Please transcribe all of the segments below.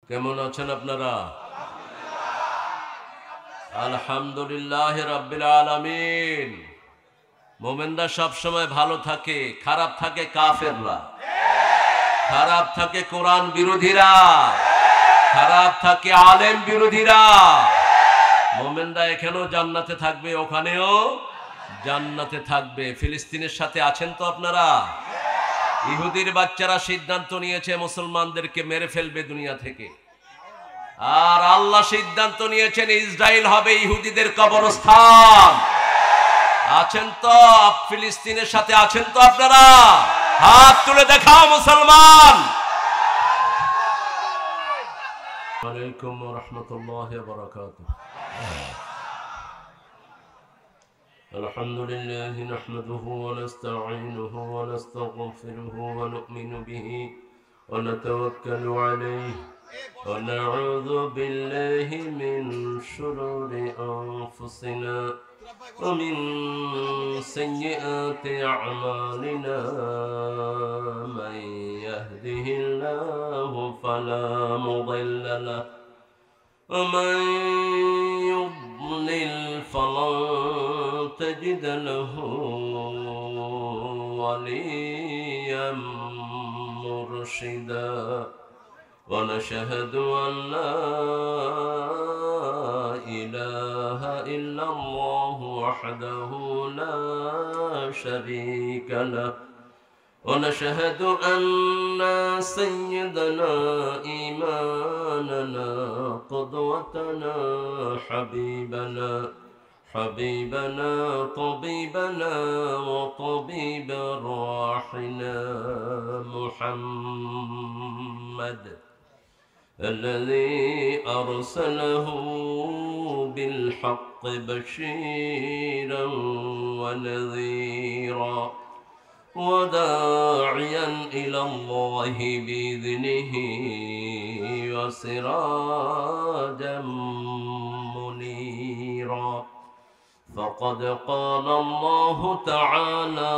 কেমন আছেন আপনারা? আলহামদুলিল্লাহ রাব্বিল আলামিন। মোমেনরা সব সময় ভালো থাকে, খারাপ থাকে কাফেররা, খারাপ থাকে কোরআন বিরোধীরা, খারাপ থাকে আলেম বিরোধীরা। মোমেনরা এখানেও জান্নাতে থাকবে, ওখানেও জান্নাতে থাকবে। ফিলিস্তিনের সাথে আছেন তো আপনারা? ইহুদির বাচ্চারা সিদ্ধান্ত নিয়েছে মুসলমানদেরকে মেরে ফেলবে দুনিয়া থেকে, আর আল্লাহ সিদ্ধান্ত নিয়েছেন ইসরায়েল হবে ইহুদিদের কবরস্থান। আছেন তো ফিলিস্তিনের সাথে? আছেন তো আপনারা? হাত তুলে দেখাও মুসলমান। ওয়ালাইকুম রাহমাতুল্লাহি ওয়া বারাকাতুহু। আলহামদুলিল্লাহি নাহমাদুহু ওয়া নাস্তাঈনুহু ওয়া নাস্তাগফিরুহু ওয়া নু'মিনু বিহি ওয়া নাতাওয়াক্কালু আলাইহি ওয়া নাউযু বিল্লাহি মিন শুরুরি আনফুসিনা ওয়া মিন সাইয়্যাতি আ'মালিনা মান ইয়াহদিহিল্লাহু ফালা মুদিল্লা লাহু ওয়া মান يضلل فلن تجد له وليا مرشدا ونشهد أن لا إله إلا الله وحده لا شريك له ونشهد أن سيدنا إمامنا قدوتنا حبيبنا طبيبنا وطبيب أرواحنا محمد الذي أرسله بالحق بشيرا ونذيرا وداعيا إلى الله بإذنه وسراجا منيرا فقد قال الله تعالى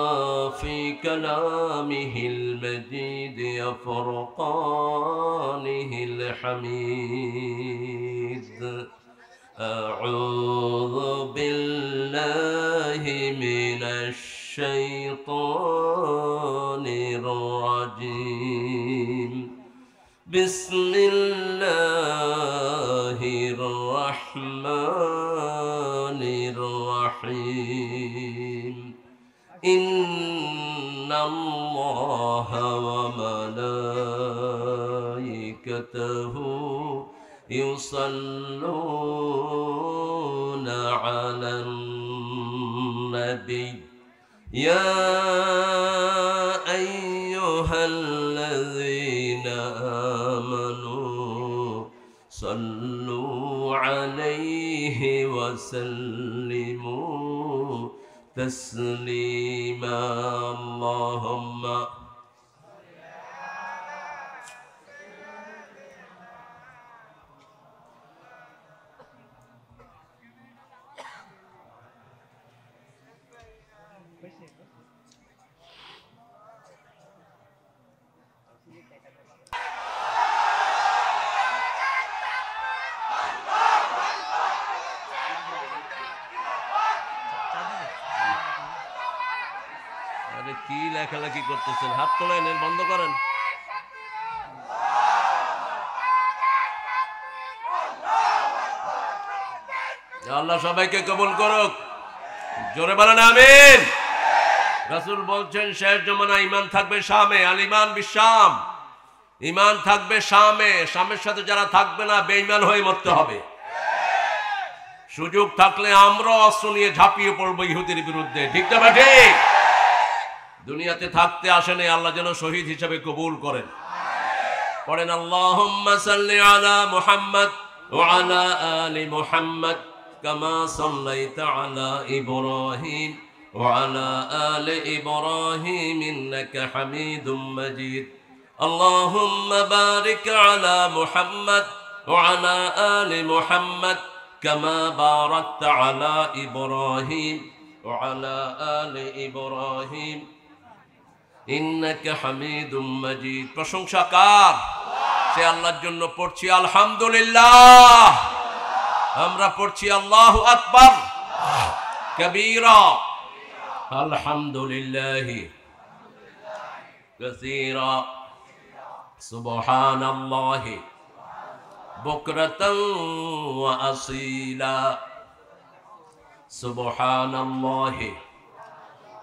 في كلامه المجيد وفرقانه الحميد أعوذ بالله من الشيطان الرجيم بسم الله الرحمن الرحيم إن الله وملائكته يصلون على النبي يا أيها الذين آمنوا صلوا عليه وسلموا تسليما اللهم কি লেখালেখি করতেছেন? হাত তোলেন, বন্ধ করেন। আল্লাহ সবাইকে কবুল করুক। জোরে বলেন আমিন। রাসূল বলছেন শেষ জামানা ঈমান থাকবে শামে, আল ঈমান বিশাম। ঈমান থাকবে শামে, শামের সাথে যারা থাকবে না বেঈমান হয়ে মরতে হবে। সুযোগ থাকলে আমরা অস্ত্র নিয়ে ঝাঁপিয়ে পড়বো ইহুদির বিরুদ্ধে, ঠিক না ঠিক? দুনিয়াতে থাকতে আসেনি, আল্লাহ যেন শহীদ হিসেবে কবুল করেন। পড়েন আল্লাহুম্মা সাল্লি আলা মুহাম্মদ ওয়া আলা আলি মুহাম্মদ কামা সাল্লাইতা আলা ইব্রাহিম ওয়া আলা আলি ইব্রাহিম ইন্নাকা হামিদুম মাজিদ। আল্লাহুম্মা বারিক আলা মুহাম্মদ ওয়া আলা আলি মুহাম্মদ কামা বারাকতা আলা ইব্রাহিম ওয়া আলা আলি ইব্রাহিম ইন্নাকা হামিদুম মাজিদ। প্রশংসা কার? সে আল্লাহর জন্য পড়ছি আলহামদুলিল্লাহ। আমরা পড়ছি আল্লাহু আকবার কবীরা, আলহামদুলিল্লাহি কাসীরা, সুবহানাল্লাহি বুকরাতান ওয়া আসীলা, সুবহানাল্লাহি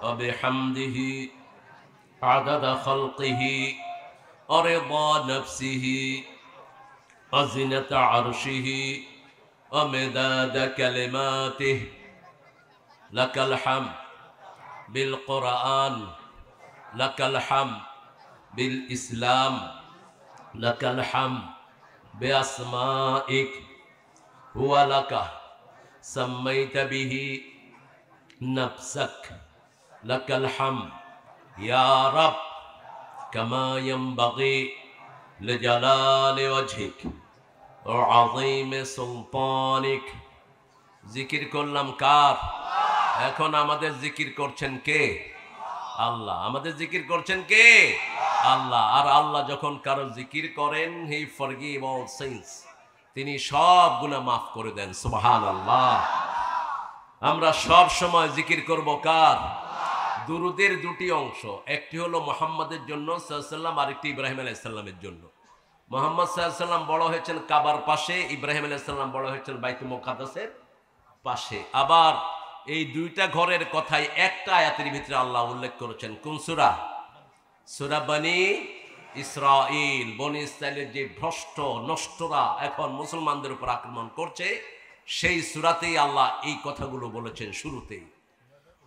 ওয়া বিহামদিহি আদাদা খালকিহি ওয়া রিদা নাফসিহি ওয়া জিনাতা আরশিহি ওয়া মিদাদা কালিমাতিহি। লাকাল হামদ বিল কুরআন, লাকাল হামদ বিল ইসলাম, লাকাল হামদ বিআসমাইক হুয়া লাকা সাম্মাইতা বিহি নাফসাক, লাকাল হামদ ইয়া রাব কামা ইয়ানবাগি লিজালালি ওয়াজহিক ওয়া আযীমি সুলতানিক। জিকির করলাম কার? এখন আমাদের জিকির করছেন কে? আল্লাহ। আমাদের জিকির করছেন কে? আল্লাহ। আর আল্লাহ যখন কারো জিকির করেন, হি ফরগিভ অল সিনস, তিনি সব গুনাহ মাফ করে দেন। সুবহানাল্লাহ। আমরা সব সময় জিকির করব কার? দুরুদের দুটি অংশ, একটি হলো মুহাম্মাদের জন্য সাল্লাল্লাহু আলাইহি ওয়াসাল্লাম, আরেকটি ইব্রাহিম আলাইহিস সালামের জন্য। মুহাম্মদ সাল্লাল্লাহু আলাইহি ওয়াসাল্লাম বড় হয়েছেন কাবার পাশে, ইব্রাহিম আলাইহিস সালাম বড় হয়েছেন বাইতুল মুকাদ্দাসের পাশে। আবার এই দুইটা ঘরের কথাই একটা আয়াতের ভিতরে আল্লাহ উল্লেখ করেছেন। কোন সূরা? সূরা বনি ইসরাইল। বনি ইসরাইলের যে ভ্রষ্ট নষ্টরা এখন মুসলমানদের উপর আক্রমণ করছে, সেই সূরাতেই আল্লাহ এই কথাগুলো বলেছেন শুরুতেই।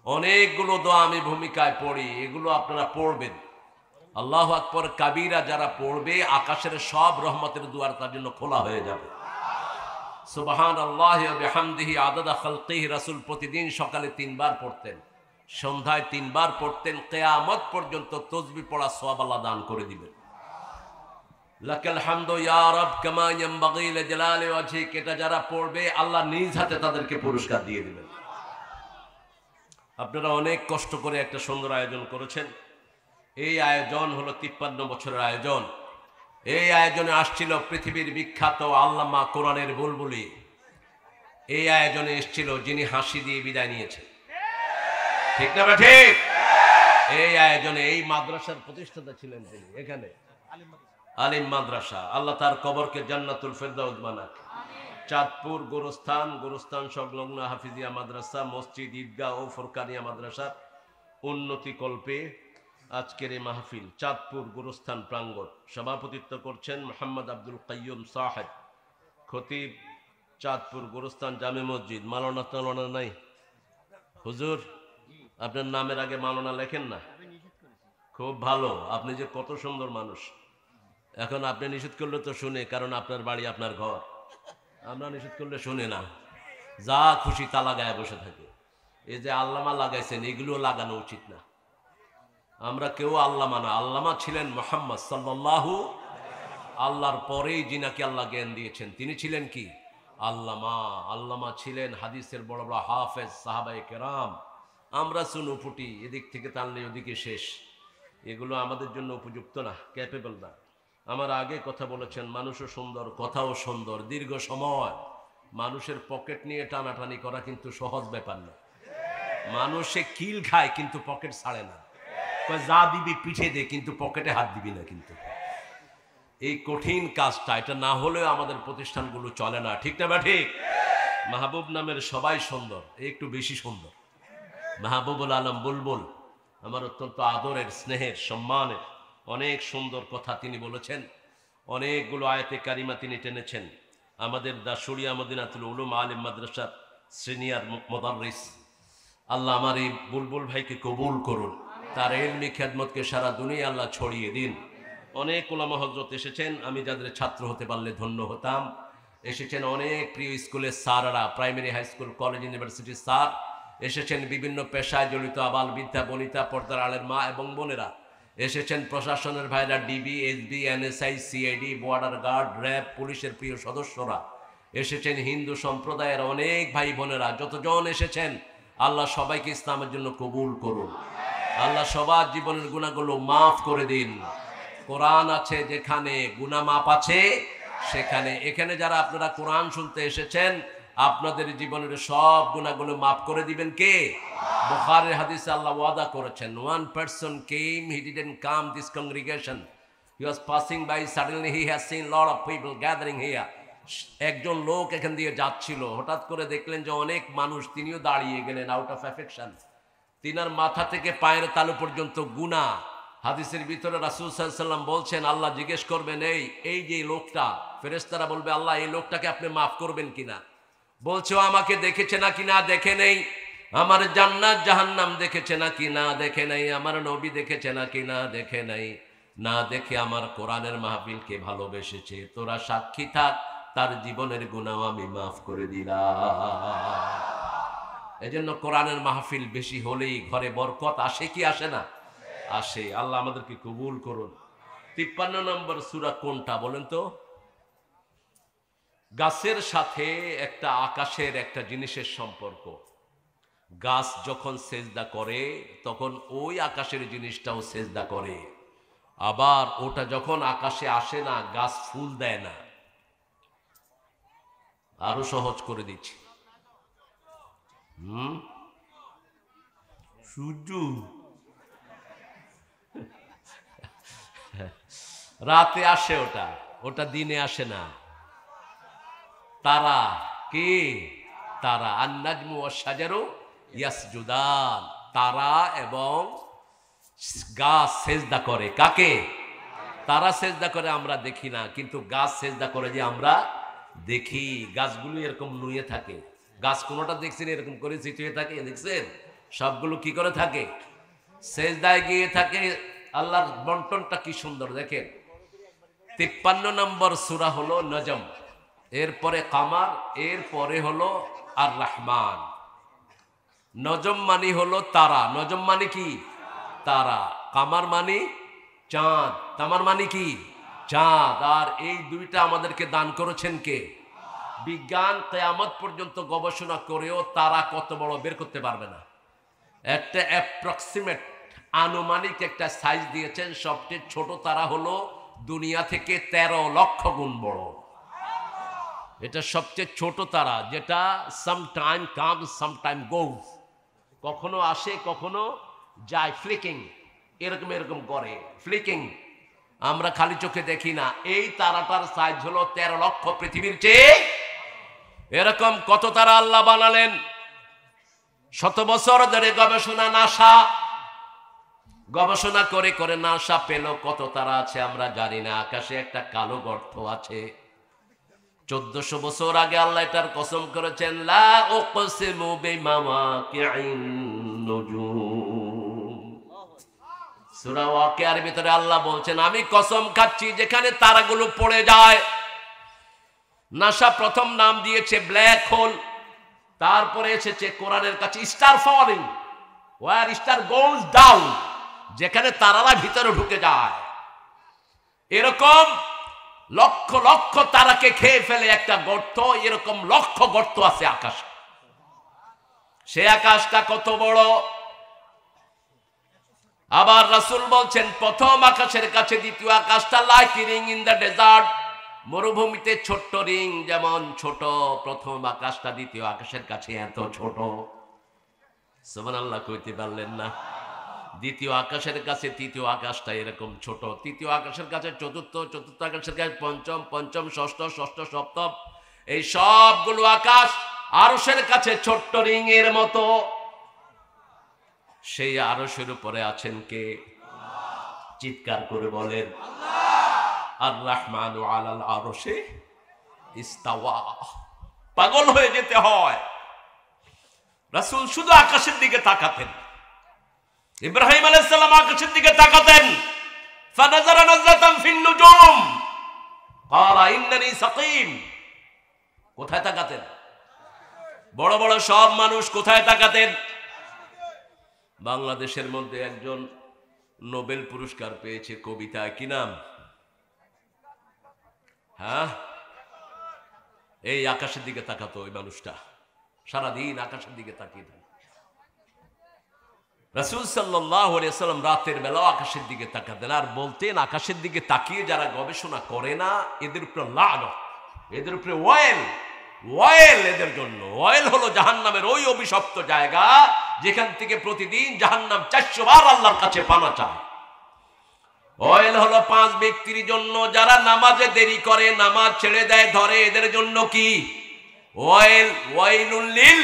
অনেকগুলো দোয়া আমি ভূমিকায় পড়ি, এগুলো আপনারা পড়বেন। আল্লাহু আকবার কাবীরা যারা পড়বে, আকাশের সব রহমতের দুয়ার তার জন্য খোলা হয়ে যাবে। সুবহানাল্লাহি ওয়া বিহামদিহি আদাদা খালকিহি। রাসূল প্রতিদিন সকালে 3 বার পড়তেন, সন্ধ্যায় 3 বার পড়তেন। কিয়ামত পর্যন্ত তাসবিহ পড়া সওয়াব আল্লাহ দান করে দিবেন। লাকাল হামদু ইয়া রাব কামা ইয়ানবাগি লিজালালি ওয়াজহিক। এটা যারা পড়বে আল্লাহ নিজ হাতে তাদেরকে পুরস্কার দিয়ে দিবেন। আপনারা অনেক কষ্ট করে একটা সুন্দর আয়োজন করেছেন। এই আয়োজন হলো 53 বছরের আয়োজন। এই আয়োজনে আসছিল পৃথিবীর বিখ্যাত আল্লামা, কোরআনের বুলবুলি। এই আয়োজনে এসেছিল যিনি হাসি দিয়ে বিদায় নিয়েছেন, ঠিক না ঠিক? এই আয়োজনে এই মাদ্রাসার প্রতিষ্ঠাতা ছিলেন তিনি, এখানে আলিম মাদ্রাসা। আল্লাহ তার কবরকে জান্নাতুল ফেরদাউস বানাক। চাঁদপুর গোরস্থান সংলগ্ন হাফিজিয়া মাদ্রাসা, মসজিদ, ঈদগাহ ও ফোরকানিয়া মাদ্রাসার উন্নতি কল্পে আজকের এই মাহফিল চাঁদপুর গোরস্থান প্রাঙ্গণ। সভাপতিত্ব করছেন মোহাম্মদ আব্দুল কাইয়ুম সাহেব, খতিব চাঁদপুর গোরস্থান জামে মসজিদ। মাওলানা তাওলানা নাই হুজুর? আপনার নামের আগে মাওলানা লেখেন না? খুব ভালো, আপনি যে কত সুন্দর মানুষ। এখন আপনি নিষেধ করলে তো শুনে, কারণ আপনার বাড়ি আপনার ঘর। আমরা নিষেধ করলে শুনে না, যা খুশি তা লাগায় বসে থাকে। এই যে আল্লামা লাগাইছেন, এগুলো লাগানো উচিত না। আমরা কেউ আল্লামা না, আল্লামা ছিলেন মুহাম্মদ সাল্লাল্লাহু। আল্লাহর পরেই যিনাকে আল্লাহ জ্ঞান দিয়েছেন তিনি ছিলেন কি? আল্লামা। আল্লামা ছিলেন হাদিসের বড় বড় হাফেজ, সাহাবায়ে কেরাম। আমরা চুনুপুটি, এদিক থেকে টানলে ওদিকে শেষ। এগুলো আমাদের জন্য উপযুক্ত না, ক্যাপেবল না। আমার আগে কথা বলেছেন, মানুষও সুন্দর, কথাও সুন্দর। দীর্ঘ সময় মানুষের পকেট নিয়ে টানাটানি করা কিন্তু সহজ ব্যাপার না। মানুষে কিল খায় কিন্তু পকেট ছাড়ে না। যা দিবি পিঠে দে, কিন্তু পকেটে হাত দিবি না। কিন্তু এই কঠিন কাজটা, এটা না হলেও আমাদের প্রতিষ্ঠানগুলো চলে না, ঠিক না বা ঠিক? মাহবুব নামের সবাই সুন্দর, একটু বেশি সুন্দর। মাহবুবুল আলম বুলবুল আমার অত্যন্ত আদরের, স্নেহের, সম্মানের। অনেক সুন্দর কথা তিনি বলেছেন, অনেকগুলো আয়াতে কারিমা তিনি টেনেছেন। আমাদের দাসুরিয়া মদিনাতুল উলুম আলিম মাদ্রাসার সিনিয়র মুদাররিস। আল্লাহ আমার এই বুলবুল ভাইকে কবুল করুন, তার ইলমি খেদমতকে সারা দুনিয়া আল্লাহ ছড়িয়ে দিন। অনেক উলামা হযরত এসেছেন, আমি যাদের ছাত্র হতে পারলে ধন্য হতাম। এসেছেন অনেক প্রিয় স্কুলের স্যাররা, প্রাইমারি, হাই স্কুল, কলেজ, ইউনিভার্সিটির স্যার এসেছেন। বিভিন্ন পেশায় জড়িত আবাল বৃদ্ধা বনিতা, পর্দার আলের মা এবং বোনেরা এসেছেন। প্রশাসনের ভাইরা, DB, SB, NSI, CID, border guard, RAB, পুলিশের প্রিয় সদস্যরা এসেছেন। হিন্দু সম্প্রদায়ের অনেক ভাই বোনেরা, যতজন এসেছেন, আল্লাহ সবাইকে ইসলামের জন্য কবুল করুন। আল্লাহ সবার জীবনের গুনাহগুলো মাফ করে দিন। কোরআন আছে যেখানে, গুনাহ মাপ আছে সেখানে। এখানে যারা আপনারা কোরআন শুনতে এসেছেন, আপনাদের জীবনের সব গুনাহগুলো মাফ করে দিবেন কে? বুখারীর হাদিসে আল্লাহ ওয়াদা করেছেন, one person came, he didn't come this congregation, he was passing by, suddenly he has seen lot of people gathering here. একজন লোক এখান দিয়ে যাচ্ছিল, হঠাৎ করে দেখলেন যে অনেক মানুষ, তিনিও দাঁড়িয়ে গেলেন আউট অফ অ্যাফেকশন। তিনার মাথা থেকে পায়ের তালু পর্যন্ত গুনাহ। হাদিসের ভিতরে রাসূল সাল্লাল্লাহু আলাইহি ওয়াসাল্লাম বলছেন, আল্লাহ জিজ্ঞেস করবেন, এই যে লোকটা, ফেরেশতারা বলবে, আল্লাহ এই লোকটাকে আপনি মাফ করবেন কিনা? বলছে, ও আমাকে দেখেছে নাকি না দেখে নেই, আমার জান্নাত জাহান্নাম দেখেছে নাকি না দেখে নাই, আমার নবী দেখেছে নাকি না দেখে নাই, না দেখে আমার কোরআনের মাহফিলকে ভালোবেসেছে, তোরা সাক্ষী থাক, তার জীবনের গুনাহ আমি মাফ করে দিলাম। এজন্য কোরআনের মাহফিল বেশি হলেই ঘরে বরকত আসে কি আসে না? আসে। আল্লাহ আমাদেরকে কবুল করুন। 53 নম্বর সূরা কোনটা বলেন তো? গাছের সাথে একটা আকাশের একটা জিনিসের সম্পর্ক। গাছ যখন সেজদা করে তখন ওই আকাশের জিনিসটাও সেজদা করে, আবার ওটা যখন আকাশে আসে না, গাছ ফুল দেয় না। আরো সহজ করে দিচ্ছি, সূর্য রাতে আসে, ওটা দিনে আসে না। তারা কি? তারা আন-নাজমু ওয়াশ-শাজারু ইয়াসজুদান, তারা এবং গাছ সেজদা করে। কাকে? তারা সেজদা করে, আমরা দেখি না, কিন্তু গাছ সেজদা করে যে আমরা দেখি। গাছগুলো এরকম নুয়ে থাকে। গাছ কোনোটা দেখছেন এরকম করে চিটিয়ে থাকে? দেখছেন? সবগুলো কি করে থাকে? সেজদায় গিয়ে থাকে। আল্লাহর বন্টনটা কি সুন্দর দেখেন। 53 নম্বর সূরা হলো নজম, এরপরে কামার, এরপরে হলো আর রহমান। নজম মানি হলো তারা। নজম মানে কি? তারা। কামার মানে চাঁদ। তামার মানে কি? চাঁদ। আর এই দুইটা আমাদেরকে দান করেছেন কে? বিজ্ঞান কিয়ামত পর্যন্ত গবেষণা করেও তারা কত বড় বের করতে পারবে না। একটা অ্যাপ্রক্সিমেট, আনুমানিক একটা সাইজ দিয়েছেন। সবচেয়ে ছোট তারা হলো দুনিয়া থেকে 13 লক্ষ গুণ বড়। এটা সবচেয়ে ছোট তারা, যেটা সামটাইম কামস সামটাইম গোজ, কখনো আসে কখনো যায়, ফ্লিকিং এরকম করে, ফ্লিকিং। আমরা খালি চোখে দেখি না। এই তারাটার সাইজ হলো 13 লক্ষ পৃথিবীর চেয়ে। এরকম কত তারা আল্লাহ বানালেন। শত বছর ধরে গবেষণা, নাসা গবেষণা করে করে নাসা পেল কত তারা আছে আমরা জানি না। আকাশে একটা কালো গর্ত আছে। 1400 বছর আগে আল্লাহ এটার কসম করেছেন, লা উকসিমু বিমাওয়াকিন নুজুম। সূরা ওয়াকিয়ার ভিতরে আল্লাহ বলছেন, আমি কসম খাচ্ছি যেখানে তারাগুলো পড়ে যায়। নাসা প্রথম নাম দিয়েছে ব্ল্যাক হোল, তারপরে এসেছে কোরআনের কাছে star falling, where star goes down, যেখানে তারারা ভিতরে ঢুকে যায়। এরকম লক্ষ লক্ষ তারাকে খেয়ে ফেলে একটা গর্ত। এরকম লক্ষ গর্ত আছে আকাশে। সে আকাশটা কত বড়! আবার রাসূল বলছেন, প্রথম আকাশের কাছে দ্বিতীয় আকাশটা like ring in the desert, মরুভূমিতে ছোট্ট রিং যেমন ছোট, প্রথম আকাশটা দ্বিতীয় আকাশের কাছে এত ছোট। সুবহানাল্লাহ কইতে পারলেন না? দ্বিতীয় আকাশের কাছে তৃতীয় আকাশটা এরকম ছোট, তৃতীয় আকাশের কাছে চতুর্থ, চতুর্থ আকাশের কাছে পঞ্চম, পঞ্চম ষষ্ঠ, ষষ্ঠ সপ্তম। এই সবগুলো আকাশ আরশের কাছে ছোট্ট রিং এর মতো। সেই আরশের উপরে আছেন কে? চিৎকার করে বলেন, আর রহমানু আলাল আরশে ইস্তাওয়া। পাগল হয়ে যেতে হয়। রাসূল শুধু আকাশের দিকে তাকাতেন। ইব্রাহিম আলাইহিস সালাম আকাশের দিকে তাকাতেন। ফানাজারা নাজরাতান ফিন নুজুম ক্বালা ইন্নানি সাকিম। কোথায় তাকাতেন? বড় বড় সব মানুষ কোথায় তাকাতেন? বাংলাদেশের মধ্যে একজন নোবেল পুরস্কার পেয়েছে কবিতায়, কি নাম? হ্যাঁ, এই আকাশের দিকে তাকাতো ওই মানুষটা, সারাদিন আকাশের দিকে তাকিয়ে থাকে। রাসূল সাল্লাল্লাহু আলাইহি ওয়াসাল্লাম রাতের বেলা আকাশের দিকে তাকাতেন আর বলতেন, আকাশের দিকে তাকিয়ে যারা গবেষণা করে না এদের উপরে লানত, এদের উপরে ওয়াইল এদের জন্য। ওয়াইল হলো জাহান্নামের ওই অভিশপ্ত জায়গা যেখান থেকে প্রতিদিন জাহান্নাম 400 বার আল্লাহর কাছে পানা চায়। ওয়াইল হলো 5 ব্যক্তির জন্য যারা নামাজে দেরি করে, নামাজ ছেড়ে দেয়, ধরে, এদের জন্য কি ওয়াইলুল লিল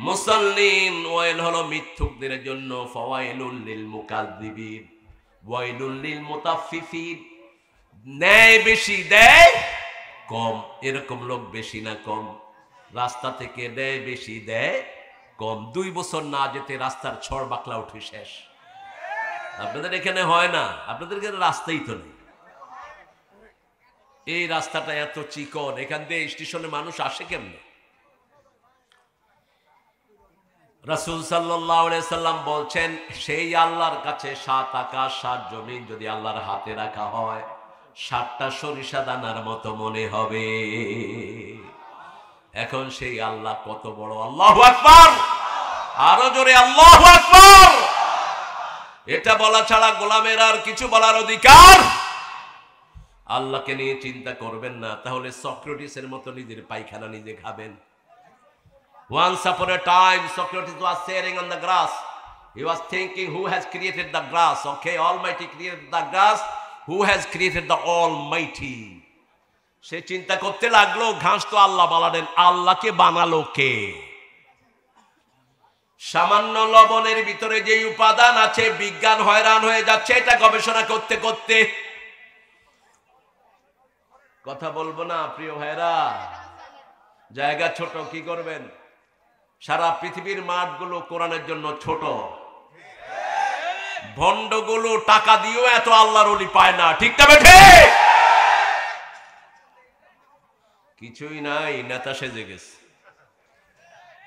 মুসাল্লিন। ওয়াইল হলো মিথ্যুকদের জন্য, ফাওয়াইলুল লিল মুকাজ্জিবিন, ওয়াইলুল লিল মুতাফফিফিন। ন্যায় বেশি দেয় কম, এরকম লোক বেশি না কম? রাস্তা থেকে দেয় বেশি দেয় কম। 2 বছর না যেতে রাস্তার ছড় বাকলা উঠে শেষ। আপনাদের এখানে হয় না? আপনাদের এখানে রাস্তাই তো নেই। এই রাস্তাটা এত চিকন, এখান দিয়ে স্টেশনে মানুষ আসে কেমনে? রাসূল সাল্লাল্লাহু আলাইহি সাল্লাম বলছেন, সেই আল্লাহর কাছে 7 আকাশ 7 জমিন যদি আল্লাহর হাতে রাখা হয় 7টা সরিষা দানার মতো মনে হবে। এখন সেই আল্লাহ কত বড়! আল্লাহু আকবার! আরো জোরে আল্লাহু আকবার! এটা বলা ছাড়া গোলামের আর কিছু বলার অধিকার। আল্লাহকে নিয়ে চিন্তা করবেন না, তাহলে সক্রেটিসের মতো নিজের পায়খানা নিজে খাবেন। Once upon a time, Socrates was sitting on the grass. He was thinking, who has created the grass? Okay, Almighty created the grass. Who has created the Almighty? সে চিন্তা করতে লাগলো, ঘাস তো আল্লাহ বানালেন, আল্লাহকে বানালো কে? সামান্য লবণের ভিতরে যে উপাদান আছে, বিজ্ঞান হয়রান হয়ে যাচ্ছে এটা গবেষণা করতে করতে। কথা বলবো না প্রিয় ভাইরা? জায়গা ছোট, কি করবেন? সারা পৃথিবীর মাঠগুলো কোরআনের জন্য ছোট। ভণ্ডগুলো টাকা দিয়েও এত আল্লাহর ওলি পায় না, ঠিক না বেঠে? কিছুই নাই, নেতা সেজে গেছে।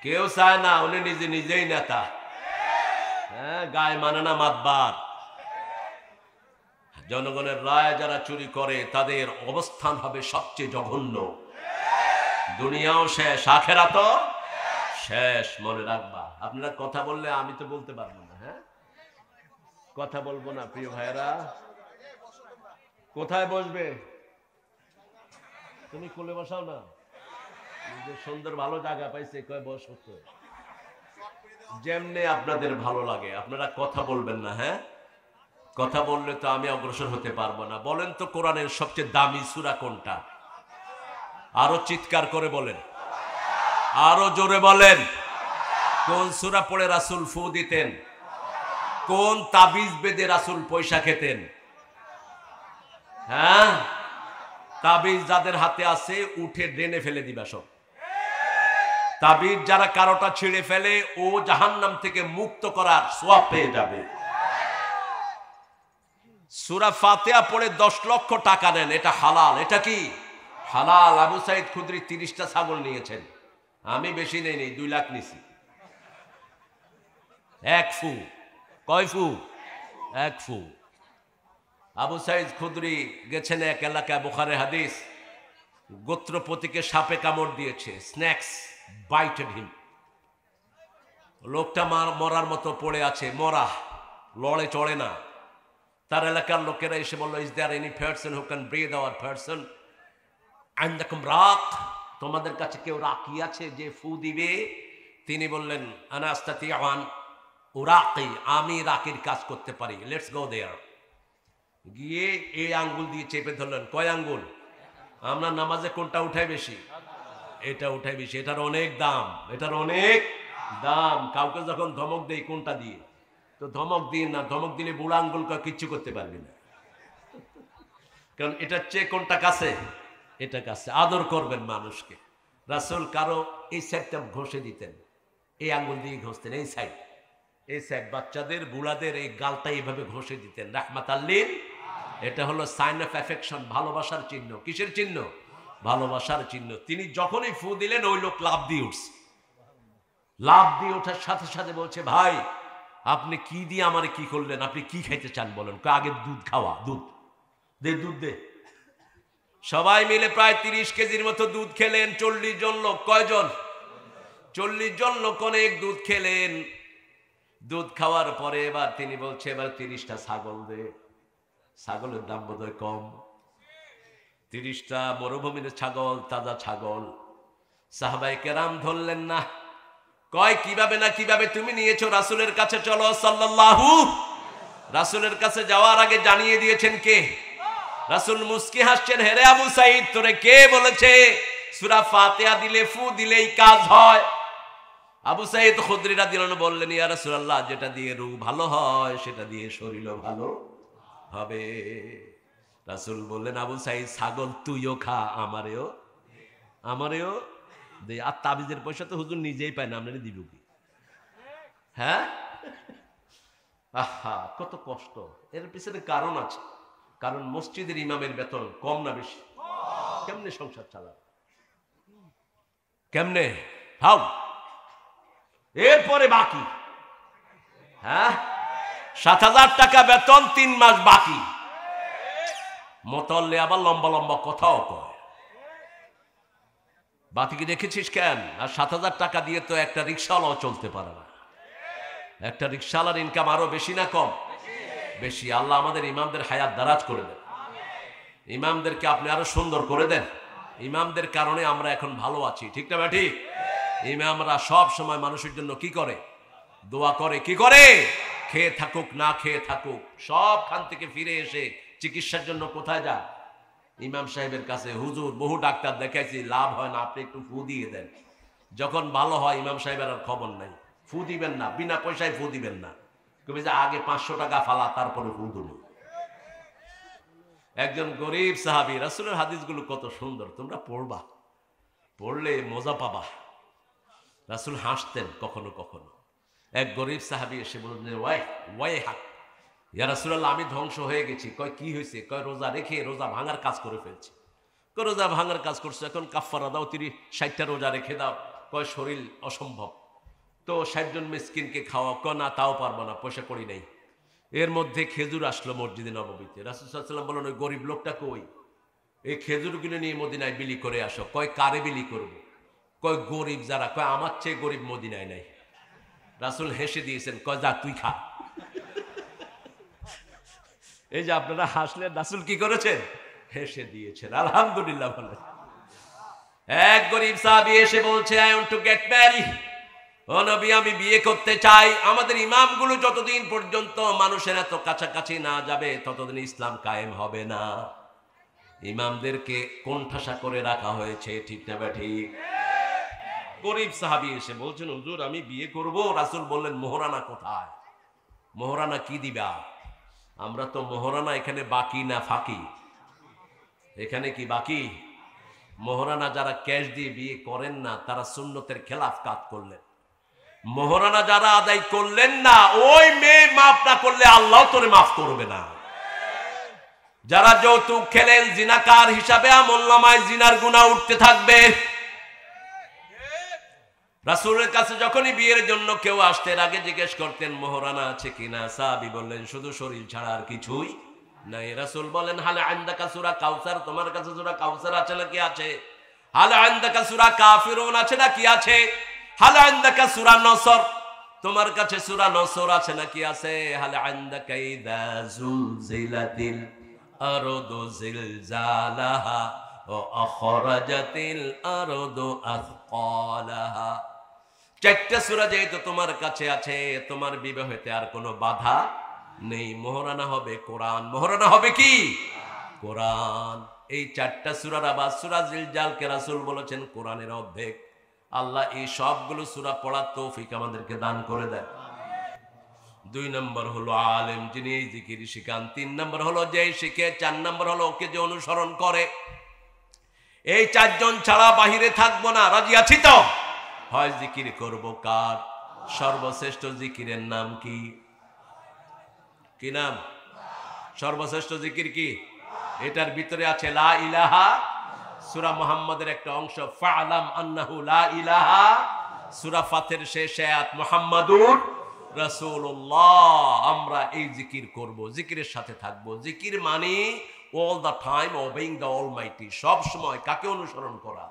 কেউ চায় না, উনি নিজেই নেতা। হ্যাঁ, গায়ে মানে না মাতবার। জনগণের রায় যারা চুরি করে তাদের অবস্থান হবে সবচেয়ে জঘন্য। দুনিয়াও শেষ, আখিরাতও শেষ, মনে রাখবা। আপনারা কথা বললে আমি তো বলতে পারবো না। হ্যাঁ, কথা বলবো না প্রিয় ভাইরা। কোথায় বসবে? তুমি কোলে বসাও না, সুন্দর ভালো জায়গা পাইছে, কয় বসো তো। যেমনে আপনাদের ভালো লাগে আপনারা কথা বলবেন না। হ্যাঁ, কথা বললে তো আমি অগ্রসর হতে পারবো না। বলেন তো কোরআনের সবচেয়ে দামি সূরা কোনটা? আরো চিৎকার করে বলেন, আরো জোরে বলেন। কোন সূরা পড়ে রাসূল ফু দিতেন? কোন তাবিজ বেদে রাসূল পয়সা খেতেন? হ্যাঁ, তাবিজ যাদের হাতে আছে উঠে ড্রেনে ফেলে দিবা সব। তাবিজ যারা কারোটা ছিঁড়ে ফেলে ও জাহান্নাম থেকে মুক্ত করার সওয়াব পেয়ে যাবে। সূরা ফাতিহা পড়ে 10 লক্ষ টাকা নেন, এটা হালাল। এটা কি হালাল? আবু সাইদ খুদরি 30টা ছাগল নিয়েছেন, আমি বেশি নেই, 2 লাখ নিছি। 1 ফু। কয় ফু? 1 ফু। আবু সাইদ খুদরি গেছেন এক এলাকায়, বুখারী হাদিস, গোত্রপতিকে সাপে কামড় দিয়েছে, স্নেকস বাইটেড হিম। লোকটা মরার মতো পড়ে আছে, মরা, লড়ে চড়ে না। তার এলাকার লোকেরা এসে বলল, is there any person who can breathe our person? আইন্দাকুম রাক, তোমাদের কাছে কেউ রাকি আছে যে ফু দিবে? তিনি বললেন, আনা আস্তাতিআন উরাকি, আমি রাকির কাজ করতে পারি, লেটস গো দেয়ার। গিয়ে এই আঙ্গুল দিয়ে চেপে ধরলেন। কয় আঙ্গুল? আমরা নামাজে কোনটা উঠাই বেশি? এটা উঠাই বেশি। এটার অনেক দাম, এটার অনেক দাম। কাউকে যখন ধমক দেই কোনটা দিয়ে, তো ধমক দিন না, ধমক দিলে বুড়া আঙ্গুল কিচ্ছু করতে পারবি না, কারণ এটার চেয়ে কোনটা কাছে? এটা কাছে। আদর করবেন মানুষকে। রাসূল কারো এই সাইডটা ঘষে দিতেন, এই আঙ্গুল দিয়ে ঘষতেন, এই সাইড, এই সাইড। বাচ্চাদের, বুড়াদের এই গালটা এইভাবে ঘষে দিতেন, রাহমাতাল লিল। এটা হলো সাইন অফ অ্যাফেকশন, ভালোবাসার চিহ্ন। কিসের চিহ্ন? ভালোবাসার চিহ্ন। তিনি যখনই ফু দিলেন ওই লোক লাফ দিয়ে উঠছে। লাফ দিয়ে ওঠার সাথে সাথে বলছে, ভাই আপনি কি দিয়ে আমারে কি করলেন? আপনি কি খাইতে চান বলেন? আগে দুধ খাওয়া, দুধ দে, দুধ দে। সবাই মিলে প্রায় 30 কেজির মতো দুধ খেলেন। 40 জন লোক। কয়জন? 40 জন লোক অনেক দুধ খেলেন। দুধ খাওয়ার পরে এবার তিনি বলছে এবার 30টা ছাগল দে। ছাগলের দাম বোধহয় কম, 30টা মরুভূমির ছাগল, তাজা ছাগল। সাহাবায়ে কেরাম ধরলেন না, কয় কিভাবে না কিভাবে তুমি নিয়েছো, রাসূলের কাছে চলো সাল্লাল্লাহু। রাসূলের কাছে যাওয়ার আগে জানিয়ে দিয়েছেন কে? রাসূল মুস্কি হাসছেন, হেরে আবু সাঈদ তোরে কে বলেছে সূরা ফাতিহা দিলে ফু দিলেই কাজ হয়? আবু সাঈদ খুদরি রাদিয়াল্লাহু আনহু বললেন, ইয়া রাসূলুল্লাহ, যেটা দিয়ে রূহ ভালো হয় সেটা দিয়ে শরীরও ভালো হবে। রাসূল বললেন, আবু সাঈদ ছাগল তুইও খা, আমারেও দে। আর তাবিজের পয়সা তো হুজুর নিজেই পায় না, আপনারা দিব কি? হ্যাঁ, আহা কত কষ্ট। এর পিছনে কারণ আছে, কারণ মসজিদের ইমামের বেতন কম না বেশি? কেমনে সংসার চালাবে, কেমনে? হাউ এরপরে বাকি, হ্যাঁ 7,000 টাকা বেতন, 3 মাস বাকি। মোতল্লে আবার লম্বা লম্বা কথাও কয়, বাকি কি দেখেছিস কেন? আর 7,000 টাকা দিয়ে তো একটা রিক্সাওয়ালাও চলতে পারে না। একটা রিক্সাওয়ালার ইনকাম আরো বেশি না কম? বেশি। আল্লাহ আমাদের ইমামদের হায়াত দারাজ করে দেন, ইমামদেরকে আপনি আরো সুন্দর করে দেন। ইমামদের কারণে আমরা এখন ভালো আছি, ঠিক না ভাই? ঠিক। ইমামরা সব সময় মানুষের জন্য কি করে? দোয়া করে। কি করে? খেয়ে থাকুক না খেয়ে থাকুক, সবখান থেকে ফিরে এসে চিকিৎসার জন্য কোথায় যান? ইমাম সাহেবের কাছে। হুজুর বহু ডাক্তার দেখাইছি, লাভ হয় না, আপনি একটু ফু দিয়ে দেন। যখন ভালো হয় ইমাম সাহেবের আর খবর নাই। ফু দিবেন না, বিনা পয়সায় ফু দিবেন না, তুমি যে আগে 500 টাকা ফালা, তারপরে ফু দিল। একজন গরিব সাহাবী, রাসূলের হাদিসগুলো কত সুন্দর, তোমরা পড়বা, পড়লে মজা পাবা। রাসূল হাসতেন কখনো কখনো। এক গরিব সাহাবী এসে বললেন, ওয়াই হাক ইয়া রাসূলুল্লাহ, আমি ধ্বংস হয়ে গেছি। কয় কি হয়েছে? কয় রোজা রেখে রোজা ভাঙার কাজ করে ফেলছি। কয় রোজা ভাঙার কাজ করছো, এখন কাফারা দাও, 60টা রোজা রেখে দাও। কয় শরীর অসম্ভব, তো 60 জন মিসকিনকে খাওয়া। কয় না, তাও পারবো না, পয়সা করি নাই। এর মধ্যে খেজুর আসলো মসজিদে নববীতে। রাসূল সাল্লাল্লাহু আলাইহি ওয়াসাল্লাম বললেন, ওই গরিব লোকটা কই? এই খেজুরগুলো নিয়ে মদিনায় বিলি করে আসো। কয় কারে বিলি করব? কয় গরিব যারা। কয় আমার চেয়ে গরিব মদিনায় নাই। রাসূল হেসে দিয়েছেন, কয় যা তুই খা। এই যে আপনারা হাসলেন, রাসূল কি করেছেন? হেসে দিয়েছেন। আলহামদুলিল্লাহ বলে। এক গরিব সাহাবী এসে বলছে, I want to get married. ও নবী, আমি বিয়ে করতে চাই। আমাদের ইমামগুলো যতদিন পর্যন্ত মানুষের এত কাছাকাছি না যাবে ততদিন ইসলাম কায়েম হবে না। ইমামদেরকে কোণঠাসা করে রাখা হয়েছে, ঠিক না ঠিক? গরিব সাহাবী এসে বলছেন, হুজুর আমি বিয়ে করব। রাসূল বললেন, মোহরানা কোথায়? মোহরানা কি দিবা? আমরা তো মোহরানা এখানে বাকি না ফাঁকি? এখানে কি বাকি? মোহরানা যারা ক্যাশ দিয়ে বিয়ে করেন না তারা সুন্নতের খেলাফ কাজ করলেন। মোহরানা যারা আদায় করলেন না, ওই মেয়ে মাফ না করলে আল্লাহ তোরে মাফ করবে না। যারা যৌতুক খেলেন, জিনাকার হিসাবে আমলনামায় জিনার গুনাহ উঠতে থাকবে। রাসূলের কাছে যখনই বিয়ের জন্য কেউ আসতেন আগে জিজ্ঞেস করতেন মোহরানা আছে কিনা। সাহাবী বললেন, শুধু শরীর ছাড়া আর কিছুই নাই। রাসূল বলেন, হাল আনদাকা সূরা কাউসার, তোমার কাছে সূরা কাউসার আছে নাকি? আছে। হাল আনদাকা সূরা কাফিরুন আছে নাকি? আছে। হাল আনদাকা সূরা নসর, তোমার কাছে সূরা নসর আছে নাকি? আছে। হাল আনদাকা ইযা যুলজিলাতিল আরদু জিলজালাহা ওয়া আখরাজাতিল আরদু আথকালাহা। 4টা সূরা যেহেতু তোমার কাছে আছে, তোমার বিবাহেতে আর কোনো বাধা নেই। মোহরানা হবে কোরআন। মোহরানা হবে কি? কোরআন। এই 4টা সূরার আবার সূরা জিলজালকে রাসূল বলেছেন কোরআনের অর্ধেক। আল্লাহ এই সবগুলো সূরা পড়ার তৌফিক আমাদেরকে দান করে দেন। 2 নম্বর হলো আলেম, যিনি এই জিকির শিখান। 3 নম্বর হলো যে শিখে। 4 নম্বর হলো ওকে যে অনুসরণ করে। এই 4 জন ছাড়া বাহিরে থাকবো না। রাজি আছি তো? হয় জিকির করব কার? সর্বশ্রেষ্ঠ জিকিরের নাম কি? কি নাম? সর্বশ্রেষ্ঠ জিকির কি? এটার ভিতরে আছে লা ইলাহা। সূরা মুহাম্মাদের একটা অংশ, ফা'লাম আন্নাহু লা ইলাহা। সূরা ফাতির শেষ আয়াত, মুহাম্মাদুর রাসূলুল্লাহ। আমরা এই জিকির করব, জিকিরের সাথে থাকব। জিকির মানে all the time ওবেইং the Almighty, সব সময় কাকে অনুসরণ করা?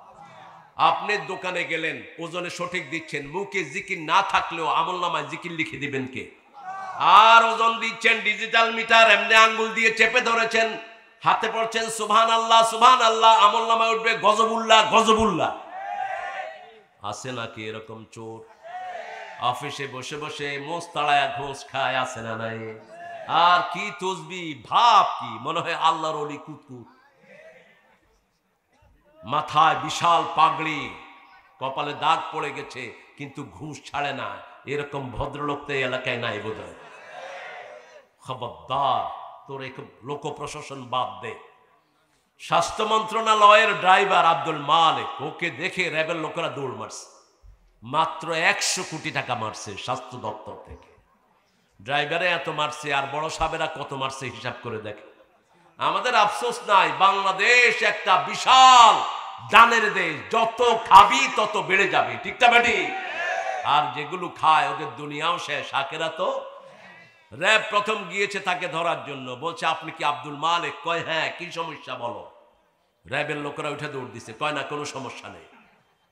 আপনি দোকানে গেলেন, ওজনে সঠিক দিচ্ছেন, মুখে জিকির না থাকলেও আমলনামায় জিকির লিখে দিবেন কে? আর ওজন দিচ্ছেন ডিজিটাল মিটার, এমনি আঙ্গুল দিয়ে চেপে ধরেছেন, হাতে পড়ছেন সুবহানাল্লাহ সুবহানাল্লাহ, আমলনামায় উঠবে গজবুল্লাহ গজবুল্লাহ। আছে নাকি এরকম চোর? অফিসে বসে বসে মোষ তাড়ায়া ঘোষ খায়, আছে না নাই? আর কি তসবি, ভাব কি মনে হয় আল্লাহর ওলি কুতকুত, মাথায় বিশাল পাগড়ি, কপালে দাগ পড়ে গেছে, কিন্তু ঘুষ ছাড়ে না। এরকম ভদ্রলোক তো এলাকায় নাই বোধ হয়। খবরদার, তোর এক লোক প্রশাসন বাদ দে। স্বাস্থ্য মন্ত্রণালয়ের ড্রাইভার আব্দুল মালিক, ওকে দেখে র্যাবের লোকেরা দৌড় মারছে। মাত্র 100 কোটি টাকা মারছে স্বাস্থ্য দপ্তর থেকে। ড্রাইভারে এত মারছে, আর বড় সাহেবেরা কত মারছে হিসাব করে দেখে। আমাদের আফসোস নাই, বাংলাদেশ একটা বিশাল দানের দেশ, যত খাবি তত বেড়ে যাবে, ঠিক না বেটি? আর যেগুলো খায় ওদের দুনিয়াও শেষ, আখেরা তো। র্যাব প্রথম গিয়েছে তাকে ধরার জন্য, বলছে আপনি কি আব্দুল মালিক? কয় হ্যাঁ, কি সমস্যা বলো। র্যাবের লোকেরা উঠে দৌড় দিছে, কয় না কোনো সমস্যা নেই।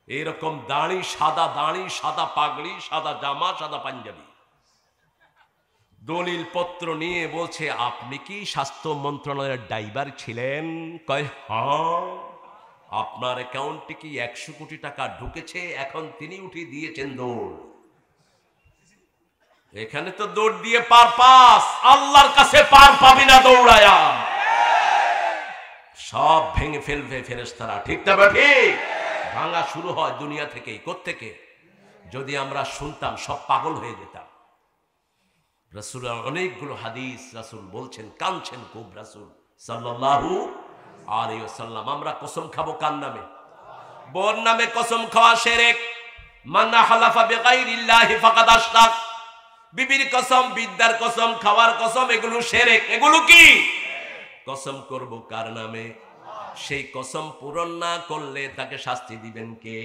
এইরকম দাড়ি, সাদা পাগড়ি, সাদা জামা, সাদা পাঞ্জাবি, দলিল পত্র নিয়ে বলছে আপনি কি স্বাস্থ্য মন্ত্রণালয়ের ড্রাইভার ছিলেন? কয় হ্যাঁ। আপনার অ্যাকাউন্টে কি 100 কোটি টাকা ঢুকেছে? এখন তিনি উঠিয়ে দিয়েছেন দৌড়। এখানে তো দৌড় দিয়ে পার পাস, আল্লাহর কাছে পার পাবি না দৌড়ায়া, সব ভেঙে ফেলবে ফেরেশতারা, ঠিক না ঠিক? ভাঙা শুরু হয় দুনিয়া থেকেই। কোত্থেকে? যদি আমরা শুনতাম সব পাগল হয়ে যেতাম। রাসূলের অনেকগুলো হাদিস, রাসূল বলছেন, কাঁদছেন খুব রাসূল সাল্লাল্লাহু আলাইহি ওয়াসাল্লাম। আমরা কসম খাবো কার নামে? বোর নামে কসম খাওয়া শিরক। মান হালাফা বিগাইরিল্লাহি ফাকাদ আশরাক। বিবির কসম, বিদ্যার কসম, খাওয়ার কসম, এগুলো শিরক। এগুলো কি? কসম করব কার নামে? সেই কসম পূরণ না করলে তাকে শাস্তি দিবেন কে?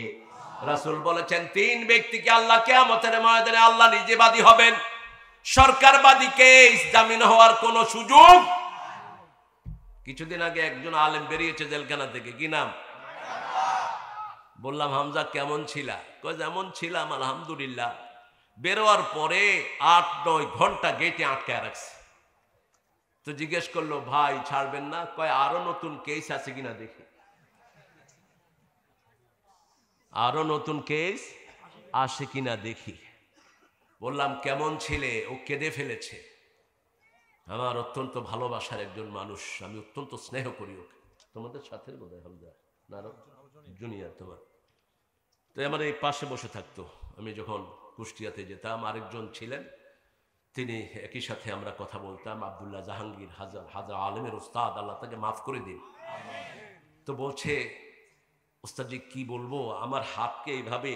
রাসূল বলেছেন 3 ব্যক্তিকে আল্লাহ কিয়ামতের ময়দানে আল্লাহ নিজে বাদী হবেন। সরকারবাদীকে জামিন হওয়ার কোন সুযোগ। কিছুদিন আগে একজন আলেম বেরিয়েছে জেলখানা থেকে, কি নাম? বললাম হামজা কেমন ছিলা? কয় যেমন ছিলাম আলহামদুলিল্লাহ। বেরোয়ার পরে 8-9 ঘন্টা গেটে আটকায় রাখছে। তো জিজ্ঞেস করলো ভাই ছাড়বেন না? কয় আরো নতুন কেস আছে কিনা দেখি। আরো নতুন কেস আসে কিনা দেখি। বললাম কেমন ছিলে? ও কেঁদে ফেলেছে। আমার অত্যন্ত ভালোবাসার একজন মানুষ, আমি অত্যন্ত স্নেহ করি ওকে। তোমাদের সাথে বোধ হয় হামজা না, জুনিয়র তোমার। তো আমার এই পাশে বসে থাকতো। আমি যখন কুষ্টিয়াতে যেতাম, আরেকজন ছিলেন, তিনি একই সাথে আমরা কথা বলতাম, আব্দুল্লাহ জাহাঙ্গীর, হাজার আলেমের উস্তাদ, আল্লাহ তাকে মাফ করে দিন। তো বলছে উস্তাদজি কি বলবো, আমার হাতকে এইভাবে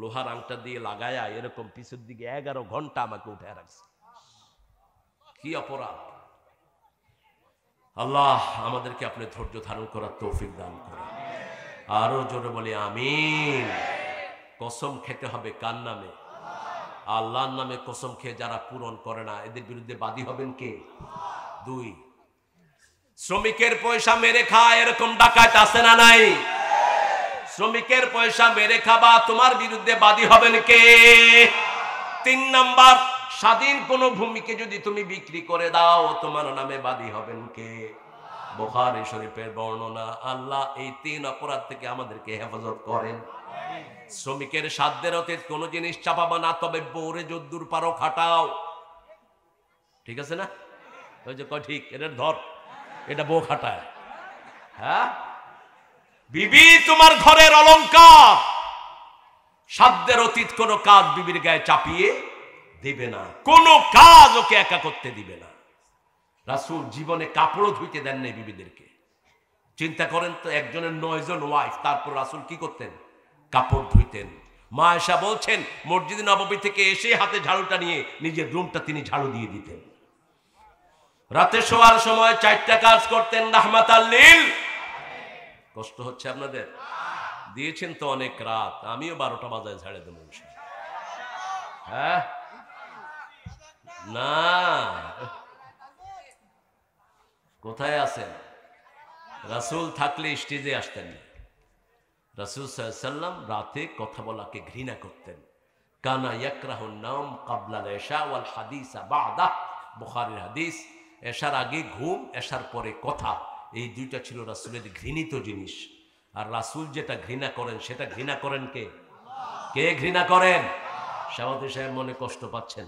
লোহার আংটা দিয়ে লাগায়া এরকম পিছের দিকে 11 ঘন্টা আমাকে উঠে রাখছে। কি অপরাধ! আল্লাহ আমাদেরকে আপনি ধৈর্য ধারণ করার তৌফিক দান করেন। আরো জোরে বলি আমিন। কসম খেতে হবে কার নামে? আল্লাহর নামে কসম খেয়ে যারা পূরণ করে না, এদের বিরুদ্ধে বাদী হবেন কে? 2, শ্রমিকের পয়সা মেরে খায়, এরকম ডাকাত আছে না নাই? শ্রমিকের পয়সা মেরে খাবা, তোমার বিরুদ্ধে বাদী হবেন কে? 3 নাম্বার, স্বাধীন কোন ভূমিকে যদি তুমি বিক্রি করে দাও, তোমার নামে বাদী হবেন কে? বুখারী শরীফের বর্ণনা। আল্লাহ এই 3 অপরাধ থেকে আমাদেরকে হেফাজত করেন। শ্রমিকের সাধ্যের অতীত কোন জিনিস চাপাবা না, তবে বউরে যদ্দুর পারো খাটাও, ঠিক আছে না? ওই যে কয় ঠিক, এটা ধর, এটা বউ খাটায়। হ্যাঁ, বিবি তোমার ঘরের অলংকার, সাধ্যের অতীত কোন কাজ বিবির গায়ে চাপিয়ে দিবে না, কোন কাজ ওকে একা করতে দিবে না। রাসূল জীবনে কাপড়ও ধুইতে দেন নাই বিবিদেরকে। চিন্তা করেন তো, একজনের 9 জন ওয়াইফ, তারপর রাসূল কি করতেন? কাপড় ধুইতেন। মা আয়েশা বলছেন মসজিদ নববী থেকে এসে হাতে ঝাড়ুটা নিয়ে নিজের রুমটা তিনি ঝাড়ু দিয়ে দিতেন। রাতে শোয়ার সময় 4টা কাজ করতেন রাহমাতাল লিল। কষ্ট হচ্ছে আপনাদের? দিয়েছেন তো অনেক রাত, আমিও 12টা বাজায় ঝাড়ে দেবো। হ্যাঁ না, কোথায় আছেন? রাসূল থাকলে স্টেজে আসতেন না। রাসূল সাল্লাল্লাহু আলাইহি ওয়াসাল্লাম রাতে কথা বলাকে ঘৃণা করতেন। কানা ইয়াকরাহুন নাওম ক্বাবলা আল ইশা ওয়াল হাদিসা বা'দা, বুখারীর হাদিস। এশার আগে ঘুম, এশার পরে কথা, এই দুইটা ছিল রাসূলের ঘৃণিত জিনিস। আর রাসূল যেটা ঘৃণা করেন সেটা ঘৃণা করেন কে? কে ঘৃণা করেন? সভাপতি সাহেব মনে কষ্ট পাচ্ছেন,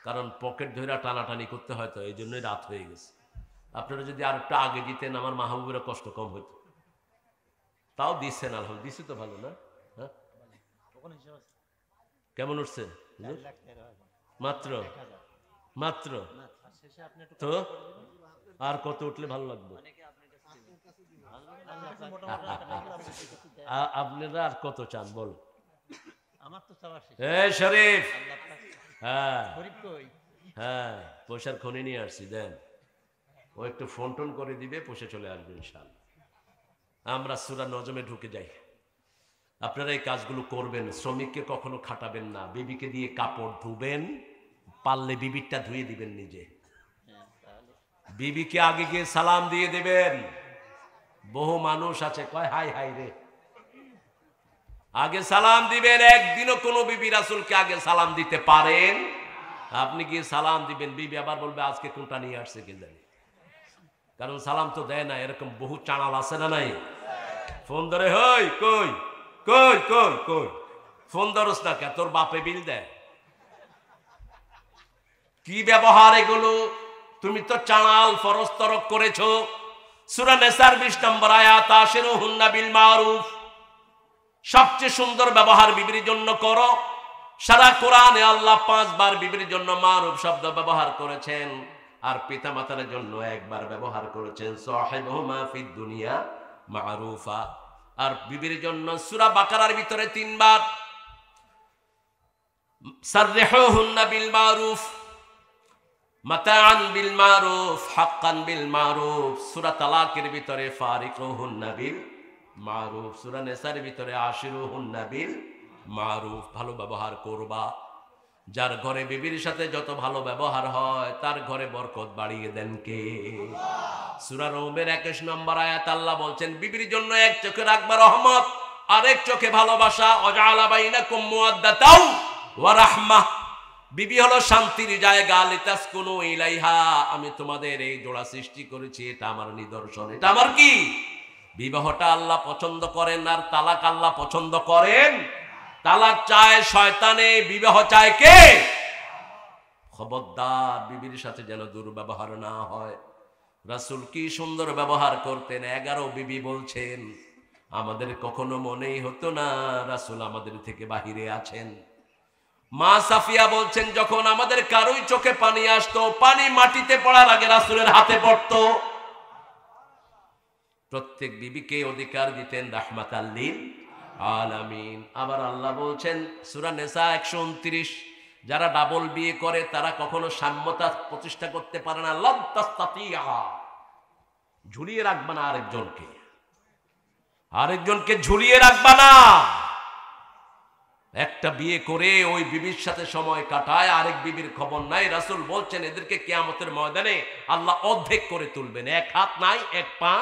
কারণ পকেট ধরে টানাটানি করতে হয়, তো এই জন্যই রাত হয়ে গেছে। আপনারা যদি আর একটু আগে দিতেন আমার মাহবুবের কষ্ট কম হইতো। তাও দিচ্ছেন, আলহামদুলিল্লাহ দিচ্ছি তো, ভালো না? হ্যাঁ, কেমন উঠছে? মাত্র মাত্র তো আর কত উঠলে ভালো লাগবে? আপনারা আর কত চান বল? শরীফ, হ্যাঁ হ্যাঁ, পয়সার খনি নিয়ে আসছি, দেন। ও একটু ফোন টোন করে দিবে, পয়সা চলে আসবে ইনশাআল্লাহ। আমরা সূরা নজমে ঢুকে যাই। আপনারা এই কাজগুলো করবেন, শ্রমিককে কখনো খাটাবেন না, বিবিকে দিয়ে কাপড় ধুবেন, পারলে বিবিরটা ধুয়ে দিবেন নিজে। বিবিকে আগে গিয়ে সালাম দিয়ে দেবেন। বহু মানুষ আছে কয় হাই হাই রে, আগে সালাম দিবেন। একদিনও কোনো বিবি রাসূলকে আগে সালাম দিতে পারেন? আপনি গিয়ে সালাম দিবেন, বিবি আবার বলবে আজকে কোনটা নিয়ে আসছে কে জানে, কারণ সালাম তো দেয় না। এরকম বহু চানাল আছে না নাই? ফোন ধরে, হই কই কই কই কই, ফোন ধরস না কে? তোর বাপে বিল দেয়? কি ব্যবহার এগুলো? তুমি তো চানাল ফরজ তরক করেছো। সূরা নিসার 20 নম্বর আয়াত, আশিরুহুন্না বিল মারুফ, সবচেয়ে সুন্দর ব্যবহার বিবির জন্য করো। সারা কোরআনে আল্লাহ 5 বার বিবির জন্য মারুফ শব্দ ব্যবহার করেছেন, আর পিতামাতার জন্য একবার ব্যবহার করেছেন, সাহিবহুমা ফিদ দুনিয়া মারুফা। আর বিবির জন্য সূরা বাকারার ভিতরে 3 বার, সাররিহুহুন্না বিল মারুফ, মাতাআন বিল মারুফ, হাক্কান বিল মারুফ। সূরা তালাকের ভিতরে ফারিকুহুন্না বিল মারুফ। সূরা নিসার ভিতরে আশিরুহুন্না বিল মারুফ। ভালো ব্যবহার করবা। যার ঘরে বিবির সাথে যত ভালো ব্যবহার হয় তার ঘরে বরকত বাড়িয়ে দেন কে? সূরা রুমের 21 নম্বর আয়াত আল্লাহ বলছেন বিবির জন্য এক চোখে রাখবা রহমত, আরেক চোখে ভালোবাসা। ওয়াজআলা বাইনাকুম মুওয়াদ্দাতাও ওয়া রাহমাহ। বিবি হলো শান্তির জায়গা, লিতাসকুনু ইলাইহা। আমি তোমাদের এই জোড়া সৃষ্টি করেছি, এটা আমার নিদর্শন। এটা আমার কি? বিবাহটা আল্লাহ পছন্দ করেন, আর তালাক আল্লাহ পছন্দ করেন। তালাক চায় শয়তানে, বিবাহ চায় কে? খবরদার বিবির সাথে যেন দুর্ব্যবহার না হয়। রাসূল কি সুন্দর ব্যবহার করতেন। 11 বিবি বলছেন, আমাদের কখনো মনেই হতো না রাসূল আমাদের থেকে বাহিরে আছেন। মা সাফিয়া বলছেন, যখন আমাদের কারোই চোখে পানি আসতো, পানি মাটিতে পড়ার আগে রাসূলের হাতে পড়তো। প্রত্যেক বিবিকে অধিকার দিতেন রাহমাতাল লিল আলামিন। আবার আল্লাহ বলছেন সূরা নিসা 129, যারা ডাবল বিয়ে করে তারা কখনো সাম্যতা প্রতিষ্ঠা করতে পারে না। লান তাস্তাতিয়া, ঝুলিয়ে রাখবা না আরেকজনকে ঝুলিয়ে রাখবা না। একটা বিয়ে করে ওই বিবির সাথে সময় কাটায়, আরেক বিবির খবর নাই। রাসূল বলছেন এদেরকে কিয়ামতের ময়দানে আল্লাহ অর্ধেক করে তুলবেন। এক হাত নাই, এক পা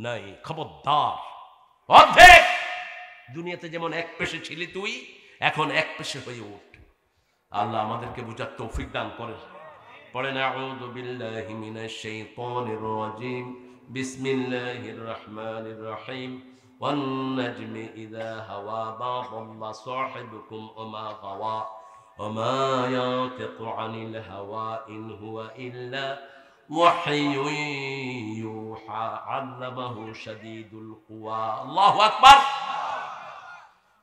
নাই। খবরদার, অর্ধেক। দুনিয়াতে যেমন এক পেশে ছিলি তুই, এখন এক পেশে হয়ে উঠ। আল্লাহ আমাদেরকে বুঝার তৌফিক দান করেন। পড়েন আউযু বিল্লাহি মিনাশ শাইতানির রাজিম, বিসমিল্লাহির রহমানির রহিম। ওয়ান নাজমি ইযা হাওয়া মা দাল্লা সাহিবুকুম ওয়া মা গাওয়া ওয়া মা ইয়ানতিকু আনিল হাওয়া ইন হুয়া ইল্লা ওয়াহয়ুন ইউহা আল্লামাহু শাদীদুল কুওয়া। আল্লাহু আকবার।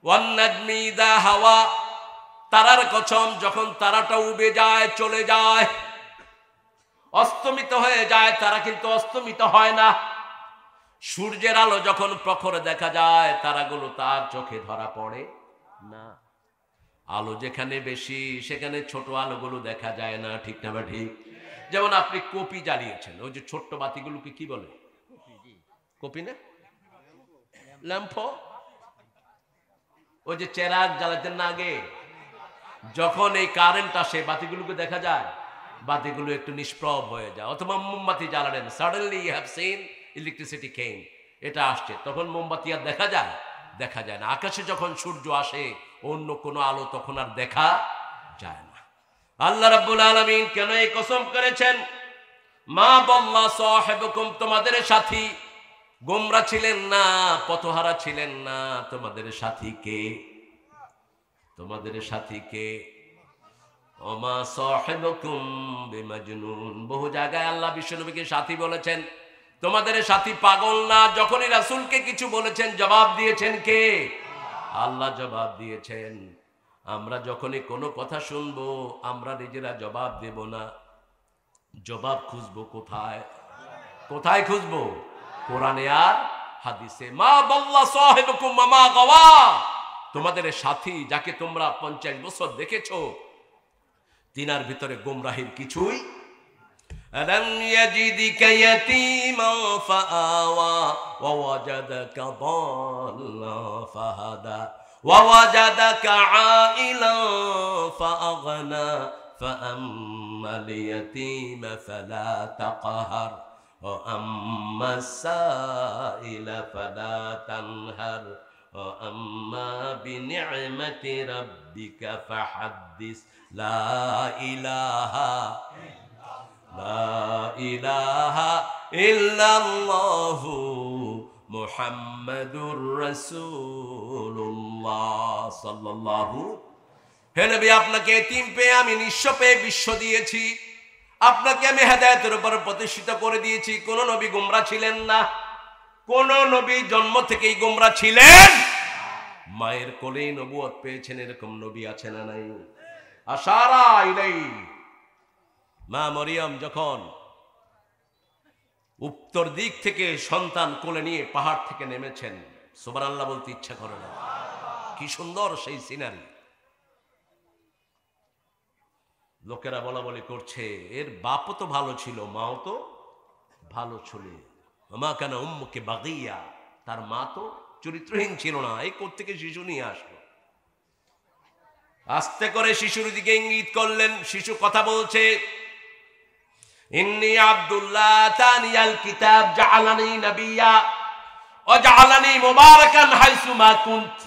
ওয়ান নাজমি ইযা হাওয়া, তারার কসম, যখন তারাটা উবে যায়, চলে যায়, অস্তমিত হয়ে যায়, তারা কিন্তু অস্তমিত হয় না। সূর্যের আলো যখন প্রখর দেখা যায়, তারাগুলো তার চোখে ধরা পড়ে না। আলো যেখানে বেশি সেখানে ছোট আলোগুলো দেখা যায় না, ঠিক না বা ঠিক? যেমন আপনি কপি জ্বালিয়েছেন, ওই যে ছোট্ট বাতিগুলোকে কি বলে? কপি না, ল্যাম্প। ওই যে চেরাগ জ্বালাতেন না আগে, যখন এই কারেন্ট আসে বাতিগুলোকে দেখা যায়, বাতিগুলো একটু নিষ্প্রভ হয়ে যায়। অথবা মোমবাতি জ্বালালেন, suddenly you have seen electricity came. এটা আসছে, তখন মোমবাতি আর দেখা যায়? দেখা যায় না। আকাশে যখন সূর্য আসে অন্য কোনো আলো তখন আর দেখা যায় না। আল্লাহ রাব্বুল আলামিন কেন এই কসম করেছেন? মা বাল্লা সাহিবুকুম, তোমাদের সাথী গোমরা ছিলেন না, পথহারা ছিলেন না। তোমাদের সাথী কে? তোমাদের সাথী কে? ওমা সাহিবুকুম বিমাজনুন। বহু জায়গায় আল্লাহ বিশ্বনবীকে সাথী বলেছেন, তোমাদের সাথী পাগল না। যখনই রাসূলকে কিছু বলেছেন জবাব দিয়েছেন কে? আল্লাহ জবাব দিয়েছেন। আমরা যখনই কোনো কথা শুনবো আমরা নিজেরা জবাব দেব না, জবাব খুঁজবো কোথায়? কোথায় খুঁজবো? কোরআনে আর হাদিসে। মা বাল্লা সাহিবুকুম মা গাওয়া, তোমাদের সাথী যাকে তোমরা 50 বছর দেখেছো তিনার ভিতরে গোমরাহির কিছুই। আলাম ইয়াজিদিকা ইয়াতীমান ফাআওয়া ওয়া ওয়াজাদাকা দাল্লা ফাহাদা ওয়া ওয়াজাদাকা আইলান ফাআগনা ফাআম্মাল ইয়াতীমা ফালা তাকহার ওয়া আম্মাস সাইলা ফালা তানহার ওয়া আম্মা বিনি'মাতি রাব্বিকা ফাহাদ্দিস। লা ইলাহা ইল্লাল্লাহু মুহাম্মাদুর রাসূলুল্লাহ সাল্লাল্লাহু। হে নবী, আপনাকে এতিম পেয়ে আমি নিঃস্ব পেয়ে বিশ্ব দিয়েছি, আপনাকে আমি হেদায়েতের উপর প্রতিষ্ঠিত করে দিয়েছি। কোন নবী গোমরা ছিলেন না, কোন নবী জন্ম থেকেই গোমরা ছিলেন? মায়ের কোলেই নবুয়ত পেয়েছেন, এরকম নবী আছে না নাই? আশারা ইলাইহি, মা মরিয়ম যখন উত্তর দিক থেকে সন্তান কোলে নিয়ে পাহাড় থেকে নেমেছেন, সুবহানাল্লাহ বলতে ইচ্ছা করে না। কি সুন্দর সেই সিনারি। লোকেরা বলা বলি করছে এর বাপও তো ভালো ছিল, মাও তো ভালো ছিল। মা কানা উম্মুকে বাগিয়া, তার মা তো চরিত্রহীন ছিল না। এই কোত্থেকে শিশু নিয়ে আসলো? আস্তে করে শিশুর দিকে ইঙ্গিত করলেন। শিশু কথা বলছে, ইন্নী আব্দুল্লাহ তানিয়াল কিতাব জাআলানি নাবিয়্যা ওয়া জাআলানি মুবারাকান হাইসু মা কুনত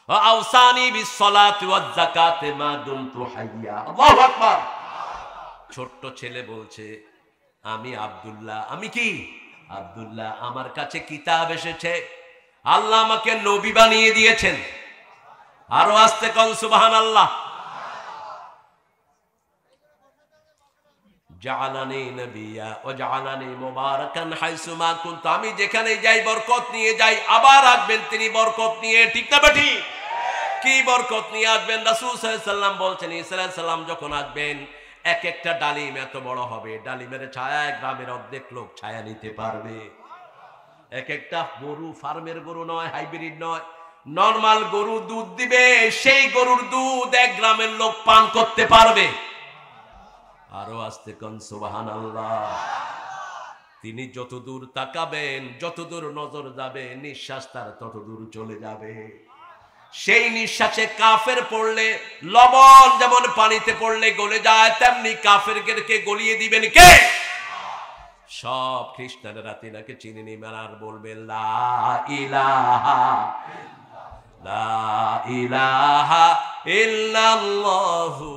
ওয়া আওসানি বিস-সালাতি ওয়াজ-যাকাতি মা দুমতু হাইয়্যা। আল্লাহু আকবার। ছোট্ট ছেলে বলছে, আমি আব্দুল্লাহ। আমি কি? আব্দুল্লাহ। আমার কাছে কিতাব এসেছে, আল্লাহ আমাকে নবী বানিয়ে দিয়েছেন। আরো আস্তে কোন সুবহানাল্লাহ। জাআলানি নাবিয়্যা ওয়া জাআলানি মুবারাকান হাইসু মা কুনতু, আমি যেখানে যাই বরকত নিয়ে যাই, আবার আসবেন তিনি বরকত নিয়ে। ঠিক না বেঠি? কি বরকত নিয়ে আসবেন? রাসূল সাল্লাল্লাহু আলাইহি সাল্লাম বলছেন, ঈসা আলাইহিস সালাম যখন আসবেন এক একটা ডালিম এত বড় হবে, ডালিমের ছায়ায় গ্রামের অর্ধেক লোক ছায়া নিতে পারবে। এক একটা গরু ফার্মের গরু নয়, হাইব্রিড নয়, নরমাল গরু দুধ দিবে, সেই গরুর দুধ এক গ্রামের লোক পান করতে পারবে। আরো আস্তে কোন সুবহানাল্লাহ। তিনি যতদূর তাকাবেন, যতদূর নজর যাবে, নিঃশ্বাস তার ততদূর চলে যাবে। সেই নিঃশ্বাসে কাফের পড়লে লবণ যেমন পানিতে পড়লে গলে যায়, তেমনি কাফেরকে গলিয়ে দিবেন কে? সব খ্রিস্টানেরা তিনাকে চিনে নিবেন আর বলবেন লা ইলাহা লা ইলাহা ইল্লাল্লাহু।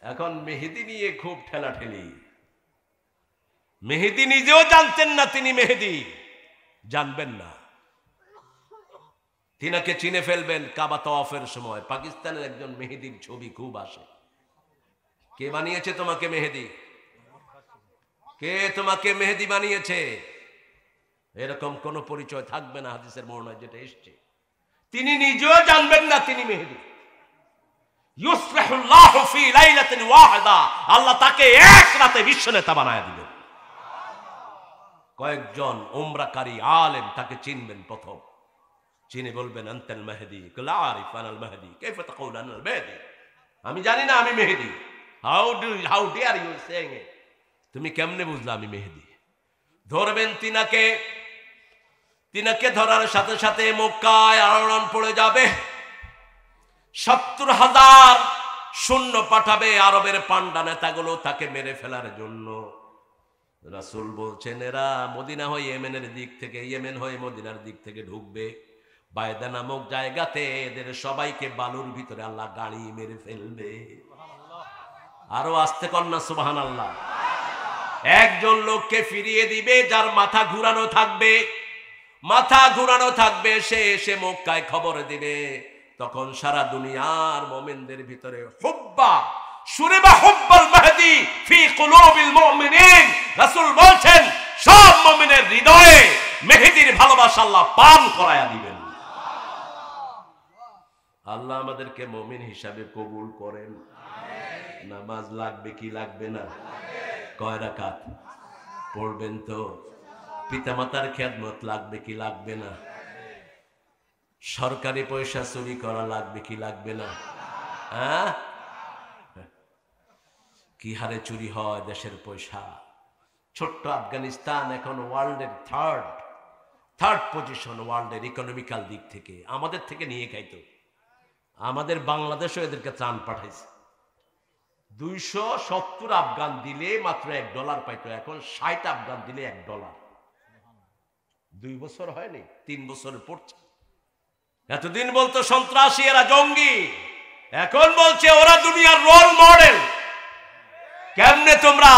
এখন মেহেদি নিয়ে খুব ঠেলাঠেলি। মেহেদি নিজেও জানতেন না তিনি মেহেদি, জানবেন না। তিনাকে চিনে ফেলবেন কাবা তাওয়াফের সময়। পাকিস্তানের একজন মেহেদির ছবি খুব আসে। কে বানিয়েছে তোমাকে মেহেদি? কে তোমাকে মেহেদি বানিয়েছে? এরকম কোন পরিচয় থাকবে না হাদিসের বর্ণনায় যেটা এসছে। তিনি নিজেও জানবেন না তিনি মেহেদি। ইউসলিহুল্লাহু ফি লাইলাতিন ওয়াহিদা, আল্লাহ তাকে এক রাতে বিশ্ব নেতা বানায় দিবেন। কয়েকজন উমরাকারী আলেম তাকে চিনবেন। প্রথম চিনে বলবেন আনতাল মাহদি। লা আরিফ আনাল মাহদি, কাইফা তাকুল আনাল মাহদি? আমি জানি না আমি Mehedi. How dare you saying it? তুমি কেমনে বুঝলা আমি মেহেদি? ধরবেন তিনাকে। তিনাকে ধরার সাথে সাথে মক্কায় আলোড়ন পড়ে যাবে। 70,000 সৈন্য পাঠাবে আরবের পান্ডা নেতাগুলো তাকে মেরে ফেলার জন্য। রাসূল বলছেন এরা মদিনা হয়ে ইয়েমেনের দিক থেকে, ইয়েমেন হয়ে মদিনার দিক থেকে ঢুকবে, বায়দা নামক জায়গাতে এদের সবাইকে বালুর ভিতরে আল্লাহ গাড়ি মেরে ফেলবে। আরো আস্তে কন্যা সুবহানাল্লাহ। একজন লোককে ফিরিয়ে দিবে যার মাথা ঘুরানো থাকবে, মাথা ঘুরানো থাকবে, সে এসে মক্কায় খবর দিবে। তখন সারা দুনিয়ার মুমিনদের ভিতরে হুব্বা শুরিবা হুব্বাল মাহদি ফি কুলুবিল মুমিনিন। রাসূল বলছেন সব মুমিনের হৃদয়ে মেহেদীর ভালোবাসা আল্লাহ পান করায়া দিবেন। আল্লাহ আমাদেরকে মুমিন হিসাবে কবুল করেন। নামাজ লাগবে কি লাগবে না? কয় রাকাত পড়বেন তো? পিতামাতার খেদমত লাগবে কি লাগবে না? সরকারি পয়সা চুরি করা লাগবে কি লাগবে না? হ্যাঁ, কি হারে চুরি হয় দেশের পয়সা। ছোট্ট আফগানিস্তান এখন ওয়ার্ল্ডের থার্ড পজিশন, ওয়ার্ল্ডের ইকোনমিক্যাল দিক থেকে। আমাদের থেকে নিয়ে খাইতো। আমাদের বাংলাদেশও এদেরকে ত্রাণ পাঠাইছে। 270 আফগান দিলে মাত্র $1 পাইতো, এখন 60 আফগান দিলে $1। 2 বছর হয়নি, 3 বছর পড়ছে। এতদিন বলতো সন্ত্রাসী, এরা জঙ্গি, এখন বলছে ওরা দুনিয়ার রোল মডেল। কেমনে তোমরা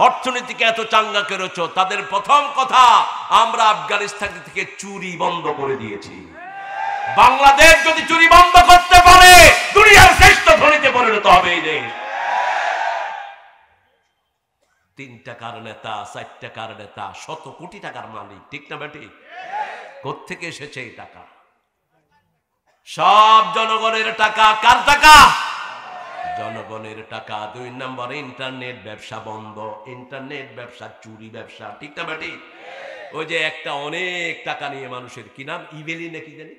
অর্থনীতিকে এত চাঙ্গা করেছো? তাদের প্রথম কথা, আমরা আফগানিস্তান থেকে চুরি বন্ধ করে দিয়েছি। বাংলাদেশ যদি চুরি বন্ধ করতে পারে দুনিয়ার শ্রেষ্ঠ ধনীতে পরিণত হবে এই দেশ। 3 টাকার নেতা, 4 টাকার নেতা, 100 কোটি টাকার মালিক, ঠিক না বেটি? কোত্থেকে এসেছে এই টাকা? সব জনগণের টাকা। কার টাকা? জনগণের টাকা। 2 নম্বরে ইন্টারনেট ব্যবসা বন্ধ, ইন্টারনেট ব্যবসা চুরি ব্যবসা, ঠিক না বেটি? ওই যে একটা অনেক টাকা নিয়ে মানুষের, কি নাম, ইবেলি নাকি জানি,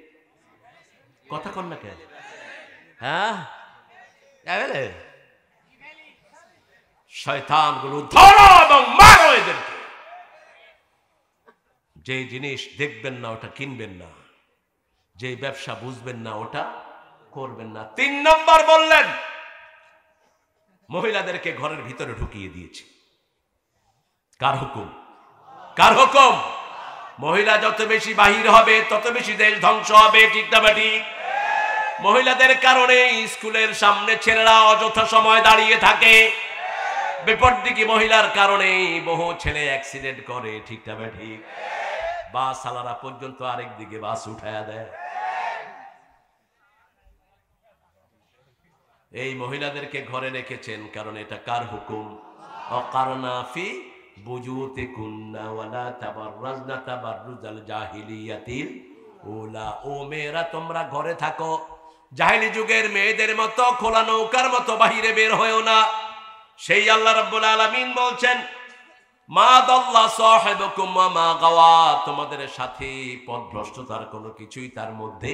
কথা কন না কেন? হ্যাঁ, শয়তানগুলো ধরো এবং মারো এদেরকে। যে জিনিস দেখবেন না ওটা কিনবেন না, যে ব্যবসা বুঝবেন না ওটা করবেন না। 3 নম্বর বললেন মহিলাদেরকে ঘরের ভিতরে ঢুকিয়ে দিয়েছে। কার হুকুম? কার হুকুম? মহিলা যত বেশি বাহির হবে তত বেশি দেশ ধ্বংস হবে, ঠিক না ঠিক? মহিলাদের কারণে স্কুলের সামনে ছেলেরা অযথা সময় দাঁড়িয়ে থাকে। বিপরদিকে মহিলার কারণে বহু ছেলে অ্যাক্সিডেন্ট করে, ঠিক না ঠিক? বাস আলারা পর্যন্ত আরেক দিকে বাস উঠায়া দেয়। এই মহিলাদেরকে ঘরে রেখেছেন কারণ এটা কার হুকুম? অকারনা ফি বুজুতিকুন্না ওয়ালা তাবাররাজনা তাবাররুজাল জাহিলিয়াতিল উলা। ও মেয়েরা, তোমরা ঘরে থাকো, জাহিলি যুগের মেয়েদের মতো খোলা নৌকার মতো বাহিরে বের হয়েও না। সেই আল্লাহ রাব্বুল আলামিন বলছেন, মা দাল্লা সাহিবুকুম ওয়া মা গাওয়া। তোমাদের সাথে পথভ্রষ্টতার কোনো কিছুই তার মধ্যে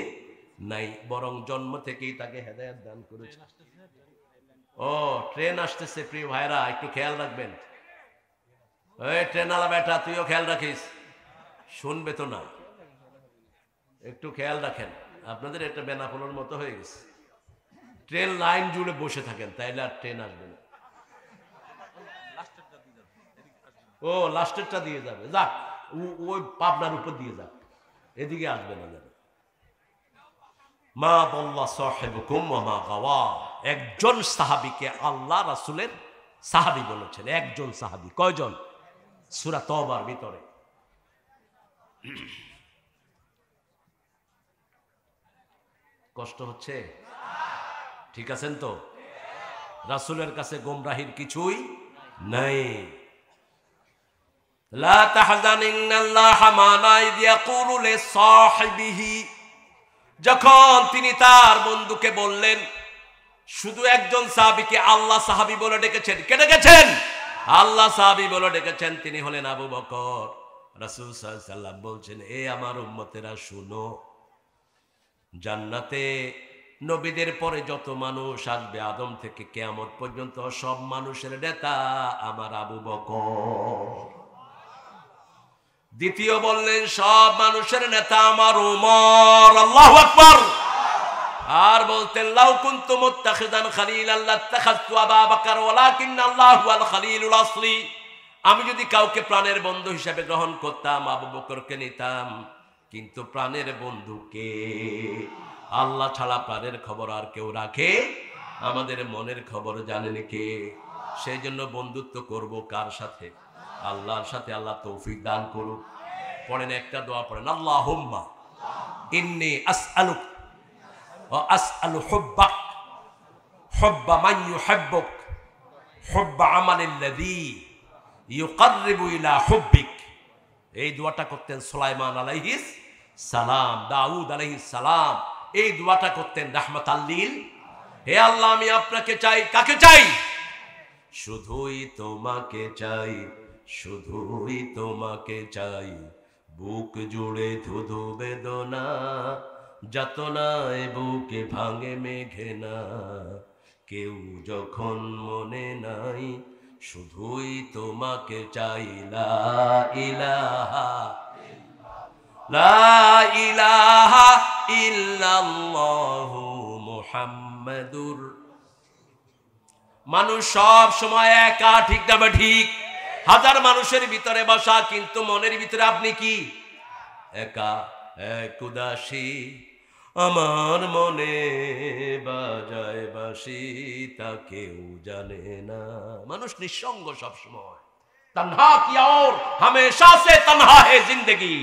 নাই, বরং জন্ম থেকেই তাকে হেদায়েত দান করেছে। ও, ট্রেন আসতেছে প্রিয় ভাইরা, একটু খেয়াল রাখবেন। ওই ট্রেনওয়ালা বেটা, তুইও খেয়াল রাখিস। শুনবে তো না, একটু খেয়াল রাখেন। আপনাদের এটা বেনাপোলের মতো হয়ে গেছে। ট্রেন লাইন জুড়ে বসে থাকেন, তাইলে আর ট্রেন আসবে না। ও, লাস্টেরটা দিয়ে যাবে, যাক, ওই পাবনার উপর দিয়ে যাক, এদিকে আসবে না। মা দাল্লা সাহিবুকুম ওয়া মা গাওয়া। একজন সাহাবীকে আল্লাহ রাসূলের সাহাবী বলেছেন, একজন সাহাবী। কয়জন? সূরা তওবার ভিতরে। কষ্ট হচ্ছে? ঠিক আছেন তো? রাসূলের কাছে গোমরাহির কিছুই নাই। লা তাহজান ইন্নাল্লাহা মা'না ইয ইয়াকুলু লিসাহিবিহি। যখন তিনি তার বন্ধুকে বললেন, শুধু একজন সাহাবীকে আল্লাহ সাহাবী বলে ডেকেছেন। কে ডেকেছেন? আল্লাহ সাহাবী বলে ডেকেছেন। তিনি হলেন আবু বকর। রাসূল সাল্লাল্লাহু আলাইহি ওয়াসাল্লাম বলছেন, এ আমার উম্মতেরা শুনো, জান্নাতে নবীদের পরে যত মানুষ আসবে আদম থেকে কিয়ামত পর্যন্ত সব মানুষের নেতা আমার আবু বকর। দ্বিতীয় বললেন, সব মানুষের নেতা আমার উমর। আল্লাহু আকবার। আর বলতেন, লাউ কুনতু মুত্তাখিদান খালিলান লাত্তাখাযতু আবা বকর ওয়ালাকিন আল্লাহু আল খালিলুল আসলি। আমি যদি কাউকে প্রাণের বন্ধু হিসেবে গ্রহণ করতাম, আবু বকরকে নিতাম, কিন্তু প্রাণের বন্ধু কে? আল্লাহ ছাড়া প্রাণের খবর আর কেউ রাখে? আমাদের মনের খবর জানেন কে? সেই জন্য বন্ধুত্ব করব কার সাথে? আল্লাহর সাথে। আল্লাহ তৌফিক দান করুক। পড়েন একটা দোয়া পড়েন, আল্লাহুম্মা ইন্নী আসআলুক ওয়া আসআলু হুব্বাক হুব্বা মান ইউহিব্বুক হুব্বা আমালিল্লাযী ইউকাররিবু ইলা হুব্বিক। এই দোয়াটা করতেন সুলাইমান আলাইহিস সালাম, দাউদ আলাইহিস সালাম। এই দোয়াটা করতেন রাহমাতাল লিল। হে আল্লাহ, আমি আপনাকে চাই। কাকে চাই? শুধুই তোমাকে চাই, শুধুই তোমাকে চাই। বুক জুড়ে ধুধু বেদনা, যাতনায় বুকে ভাঙে মেঘে না। কেউ যখন মনে নাই, শুধুই তোমাকে চাই। লা ইলাহা লা ইলাহা ইল্লাল্লাহু মুহাম্মাদুর। মানুষ সব সময় একা, ঠিক না? ঠিক। হাজার মানুষের ভিতরে বসা, কিন্তু মনের ভিতরে আপনি কি? একা। এক উদাসী আমার মনে বাজায় বাঁশি, তা কেউ জানে না। মানুষ নিঃসঙ্গ সব সময়। তন্হা কি और हमेशा से तन्हा है जिंदगी।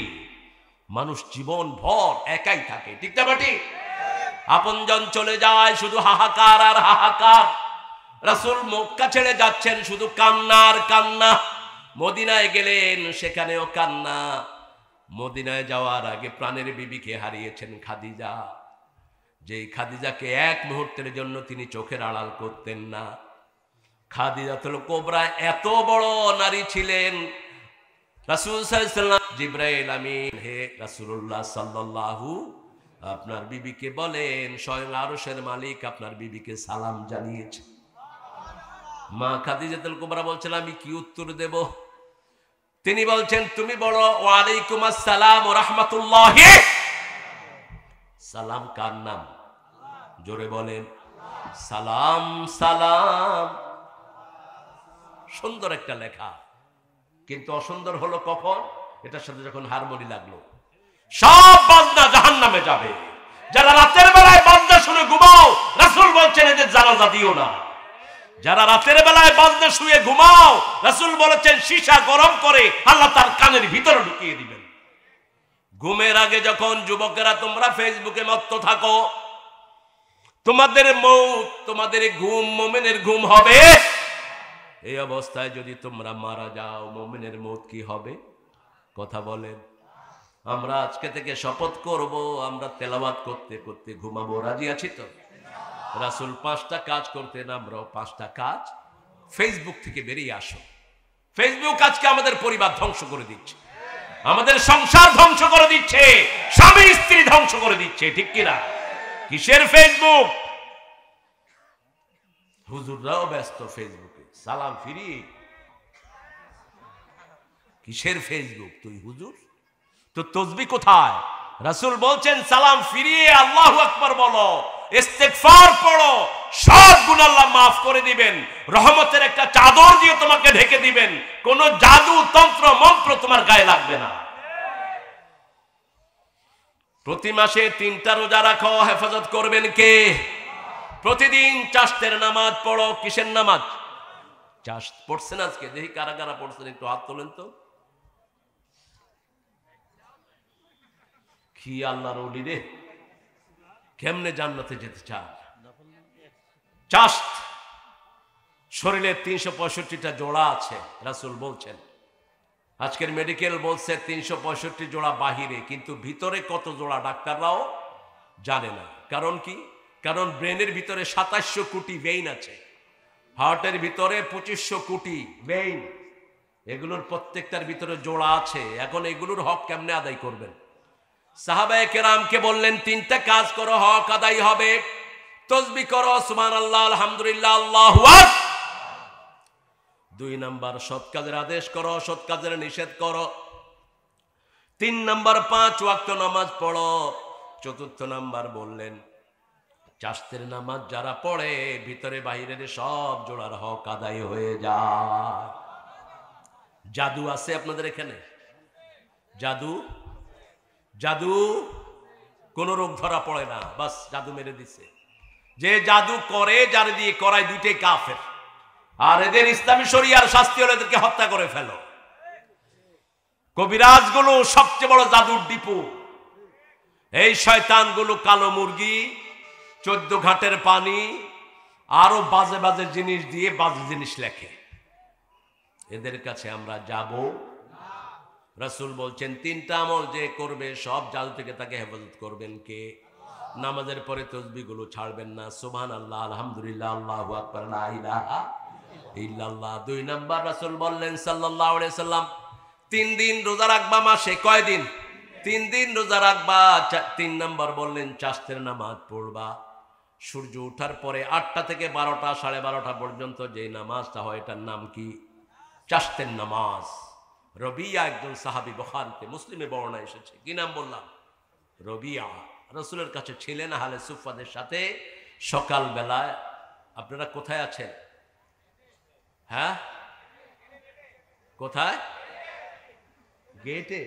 মানুষ জীবন ভর একাই থাকে, ঠিক না? ঠিক। আপনজন চলে যায়, শুধু হাহাকার আর হাহাকার। রাসূল মক্কা ছেড়ে যাচ্ছেন, শুধু কান্না আর কান্না। মদিনায় গেলেন, সেখানেও কান্না। মদিনায় যাওয়ার আগে প্রাণের বিবিকে হারিয়েছেন খাদিজা, যেই খাদিজাকে এক মুহূর্তের জন্য তিনি চোখের আড়াল করতেন না। খাদিজাতুল কুবরা এত বড় নারী ছিলেন। রাসূল সাল্লাল্লাহু আলাইহি ওয়াসাল্লাম জিবরাইল আমিন, হে রাসূলুল্লাহ সাল্লাল্লাহু, আপনার বিবিকে বলেন স্বয়ং আরশের মালিক আপনার বিবিকে সালাম জানিয়েছে। মা খাদিজাতুল কুবরা বলছেন, আমি কি উত্তর দেব? তিনি বলছেন, তুমি বলো ওয়া আলাইকুম আসসালাম ওয়া রাহমাতুল্লাহি। সালাম কার নাম? জোরে বলেন। সালাম সালাম। সুন্দর একটা লেখা, কিন্তু অসুন্দর হলো কখন? এটার সাথে যখন হারমোনি লাগলো। সব বান্দা জাহান্নামে যাবে। যারা রাতের বেলায় বান্দা শুনে ঘুমাও, রাসূল বলছেন এদের জানাজা দিও না। যারা রাতের বেলায় বাজনা শুয়ে ঘুমাও, রাসূল বলেছেন সীসা গরম করে আল্লাহ তার কানের ভিতরে ঢুকিয়ে দিবেন। ঘুমের আগে যখন যুবকেরা তোমরা ফেসবুকে মত্ত থাকো, তোমাদের মউত, তোমাদের ঘুম মুমিনের ঘুম হবে। এই অবস্থায় যদি তোমরা মারা যাও, মুমিনের মউত কি হবে? কথা বলেন। আমরা আজকে থেকে শপথ করব, আমরা তেলাওয়াত করতে করতে ঘুমাবো। রাজি আছি তো? রাসূল 5টা কাজ করতেন, আমরাও 5টা কাজ। ফেসবুক থেকে বেরিয়ে আসো। ফেসবুক আজকে আমাদের পরিবার ধ্বংস করে দিচ্ছে, আমাদের সংসার ধ্বংস করে দিচ্ছে, স্বামী স্ত্রী ধ্বংস করে দিচ্ছে, ঠিক কিনা? কিসের ফেসবুক? হুজুররাও ব্যস্ত ফেসবুকে, সালাম ফিরিয়ে। কিসের ফেসবুক? তুই হুজুর, তো তসবিহ কোথায়? রাসূল বলছেন সালাম ফিরিয়ে আল্লাহু আকবার বলো, ইস্তেগফার পড়ো, সব গুনাহ আল্লাহ মাফ করে দিবেন। রহমতের একটা চাদর দিয়ে তোমাকে ঢেকে দিবেন। কোন জাদু তন্ত্র মন্ত্র তোমার গায়ে লাগবে না। প্রতি মাসে 3টা রোজা রাখো, হেফাজত করবেন কে? প্রতিদিন চাশতের নামাজ পড়ো। কিসের নামাজ? চাশ পড়ছেন আজকে? দেখি কারা কারা পড়ছেন, একটু হাত তোলেন তো। কি আল্লাহর ওলি রে, কেমনে জান্নাতে যেতে চান? চাষ্ট শরীরে 365টা জোড়া আছে, রাসূল বলছেন। আজকের মেডিকেল বলছে 365 জোড়া বাহিরে, কিন্তু ভিতরে কত জোড়া ডাক্তাররাও জানে না। কারণ কি? কারণ ব্রেনের ভিতরে 2700 কোটি ভেইন আছে, হার্টের ভিতরে 2500 কোটি ভেইন। এগুলোর প্রত্যেকটার ভিতরে জোড়া আছে। এখন এগুলোর হক কেমনে আদায় করবেন? সাহাবায়ে কেরামকে বললেন 3টা কাজ করো, হক আদায় হবে। তাসবিহ করো, সুবহানাল্লাহ, আলহামদুলিল্লাহ, আল্লাহু আকবার। 2 নাম্বার সৎ কাজের আদেশ করো, সৎ কাজের নিষেধ করো। 3 নাম্বার 5 ওয়াক্ত নামাজ পড়ো। 4 নাম্বার বললেন চাশতের নামাজ যারা পড়ে, ভিতরে বাহিরের সব জোড়ার হক আদায় হয়ে যায়। জাদু আছে আপনাদের এখানে? জাদু জাদু কোন রোগ ধরা পড়ে না, বাস জাদু মেরে দিছে। যে জাদু করে, যার দিয়ে করায়, দুইটাই কাফের। আর এদের ইসলামী শরিয়ার শাস্তি হলে এদেরকে হত্যা করে ফেলো। কবিরাজগুলো সবচেয়ে বড় জাদুর ডিপো। এই শয়তানগুলো কালো মুরগি, 14 ঘাটের পানি, আরো বাজে বাজে জিনিস দিয়ে বাজে জিনিস লেখে। এদের কাছে আমরা যাব। রাসূল বলছেন 3টা আমল যে করবে সব জাদু থেকে তাকে হেফাজত করবেন কে? নামাজের পরে তসবিহগুলো ছাড়বেন না, সুবহানাল্লাহ, আলহামদুলিল্লাহ, আল্লাহু আকবার, লা ইলাহা ইল্লাল্লাহ। 2 নাম্বার রাসূল বললেন সাল্লাল্লাহু আলাইহি সাল্লাম 3 দিন রোজা রাখবা মাসে। কয় দিন? 3 দিন রোজা রাখবা। 3 নাম্বার বললেন চাষতের নামাজ পড়বা। সূর্য ওঠার পরে 8টা থেকে 12টা, 12:30 পর্যন্ত যে নামাজটা হয় এটার নাম কি? চাষতের নামাজ। রবিয়া একজন সাহাবী, বুখারীতে, মুসলিমে বর্ণনা এসেছে। কি নাম বললাম? রবিয়া। রাসূলের কাছে ছিলেন আহলে সুফফাদের সাথে। সকাল বেলায়, আপনারা কোথায় আছেন? হ্যাঁ, কোথায়? গেটে?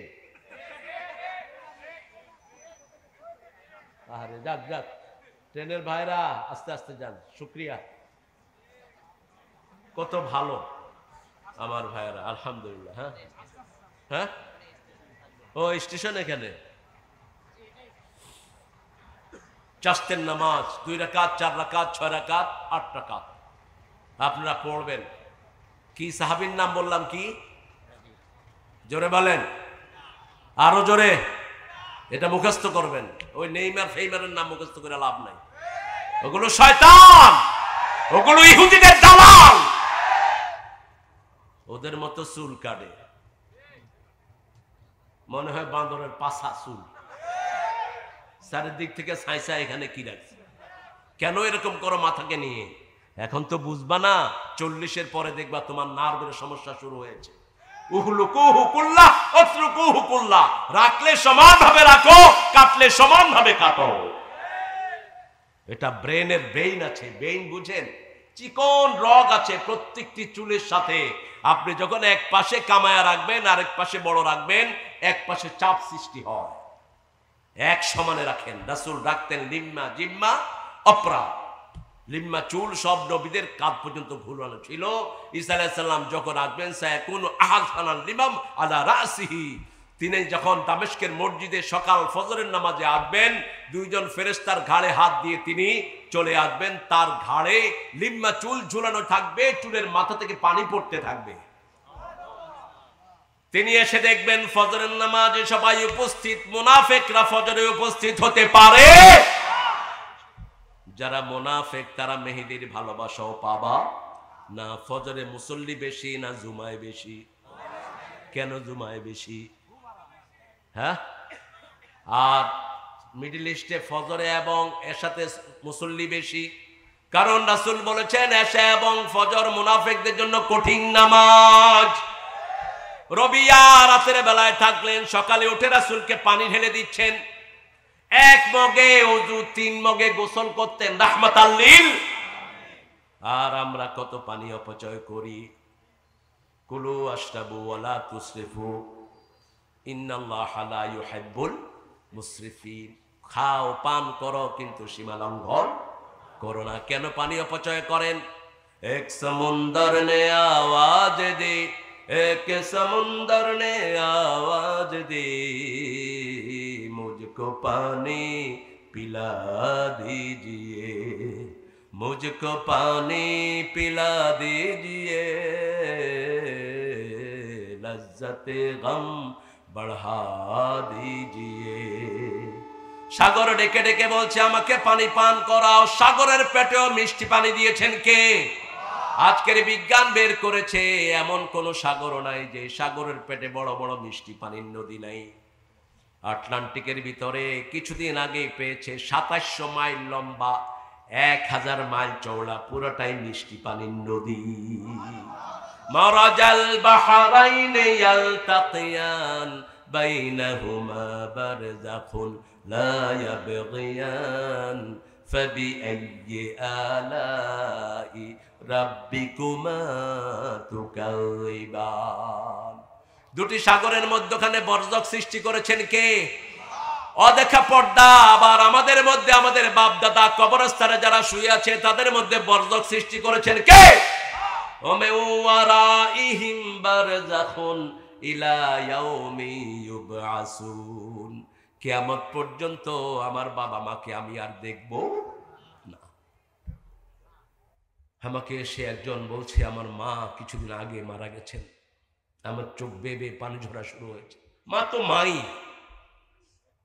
আরে যাক যাক, ট্রেনের ভাইরা আস্তে আস্তে যান, শুকরিয়া। কত ভালো আমার ভাইরা, আলহামদুলিল্লাহ। হ্যাঁ হ্যাঁ, ও স্টেশন এখানে। চাষতের নামাজ 2 রাকাত, 4 রাকাত, 6 রাকাত, 8 রাকাত আপনারা পড়বেন। কি সাহাবীর নাম বললাম? কি? জোরে বলেন, আরো জোরে। এটা মুখস্থ করবেন। ওই নেইমার ফেইমারের নাম মুখস্থ করে লাভ নাই। ওগুলো শয়তান, ওগুলো ইহুদিদের দালাল। ওদের মতো চুল কাটে, মনে হয় বাঁদরের পাছা চুল। চারিদিক থেকে ছাইছা, এখানে কি রাখছে? কেন এরকম করো মাথাকে নিয়ে? এখন তো বুঝবা না, 40-এর পরে দেখবা তোমার নার্ভের সমস্যা শুরু হয়েছে। রাখলে সমান ভাবে রাখো, কাটলে সমান ভাবে কাটো। এটা ব্রেনের বেইন আছে, বেইন বুঝেন? চিকন রগ আছে প্রত্যেকটি চুলের সাথে। আপনি যখন এক পাশে কামায়া রাখবেন, আরেক পাশে বড় রাখবেন, এক পাশে চাপ সৃষ্টি হয়। এক সমানে রাখেন। রাসূল রাখতেন লিম্মা, জিম্মা, অপরা। লিম্মা চুল সব নবীদের কাঁধ পর্যন্ত ঘুরানো ছিল। ঈসা আলাইহিস সালাম যখন আসবেন, সায়াকুনু আহসানাল লিমাম আলা রাসিহি, তিনি যখন দামেস্কের মসজিদে সকাল ফজরের নামাজে আসবেন, 2 জন ফেরেশতার ঘাড়ে হাত দিয়ে তিনি চলে আসবেন। তার ঘাড়ে লিম্মা চুল ঝুলানো থাকবে, চুলের মাথা থেকে পানি পড়তে থাকবে। তিনি এসে দেখবেন ফজরের নামাজে সবাই উপস্থিত, মুনাফিকরা ফজরে উপস্থিত হতে পারে। যারা মুনাফিক তারা মেহেদির ভালোবাসাও পাবা না। ফজরে মুসল্লি বেশি না জুমায় বেশি? কেন জুমায় বেশি? হ্যাঁ, আর মিডল ইস্টে ফজরে এবং এশাতে মুসল্লি বেশি, কারণ রাসূল বলেছেন এশা এবং ফজর মুনাফিকদের জন্য কঠিন নামাজ। রবিয়া রাতের বেলায় থাকলেন, সকালে উঠে রাসূলকে পানি ঢেলে দিচ্ছেন। 1 মগে ওযু, 3 মগে গোসল করতেন, রাহমাতাল লিল। আর আমরা কত পানি অপচয় করি। কুলু আশরাবু ওয়ালা তুসরিফু ইন্নাল্লাহা লা ইউহিব্বুল মুসরিফিন। খাও, পান করো, কিন্তু সীমা লঙ্ঘন করো না। কেন পানি অপচয় করেন? এক সমুন্দর নে আওয়াজ দে, এক সমুন্দর নে আওয়াজ দে, मुझको पानी पिला दीजिए, मुझको पानी पिला दीजिए, लज्जते गम बढ़ा दीजिए। সাগর ডেকে ডেকে বলছে আমাকে পানি পান করাও। সাগরের পেটেও মিষ্টি পানি দিয়েছেন কে? আজকের বিজ্ঞান বের করেছে এমন কোন সাগরও নাই যে সাগরের পেটে বড় বড় মিষ্টি পানির নদী নাই। আটলান্টিকের ভিতরে কিছুদিন আগে পেয়েছে 2700 মাইল লম্বা, 1000 মাইল চওড়া, পুরোটাই মিষ্টি পানির নদী। মারাজাল বাহরাইন ইয়ালতাকিয়ান বাইনাহুমা বারযাখুন লা ইয়াবগিয়ান ফাবিআইয়ি আলাই রাব্বিকুমা তুকাযিবান। দুটি সাগরের মধ্যখানে বর্জক সৃষ্টি করেছেন কে? অদেখা পর্দা। আবার আমাদের মধ্যে আমাদের বাপ দাদা কবরস্থানে যারা শুয়ে আছে তাদের মধ্যে বর্জক সৃষ্টি করেছেন কে? ওমে ওয়ারাইহিম বারযাখুন ইলা ইয়াউমি ইউবআসুন। কিয়ামত পর্যন্ত আমার বাবা মাকে আমি আর দেখব না। আমাকে এসে একজন বলছে আমার মা কিছুদিন আগে মারা গেছেন। আমার চোখ বেয়ে বেয়ে পানি ঝরা শুরু হয়েছে। মা তো মাই,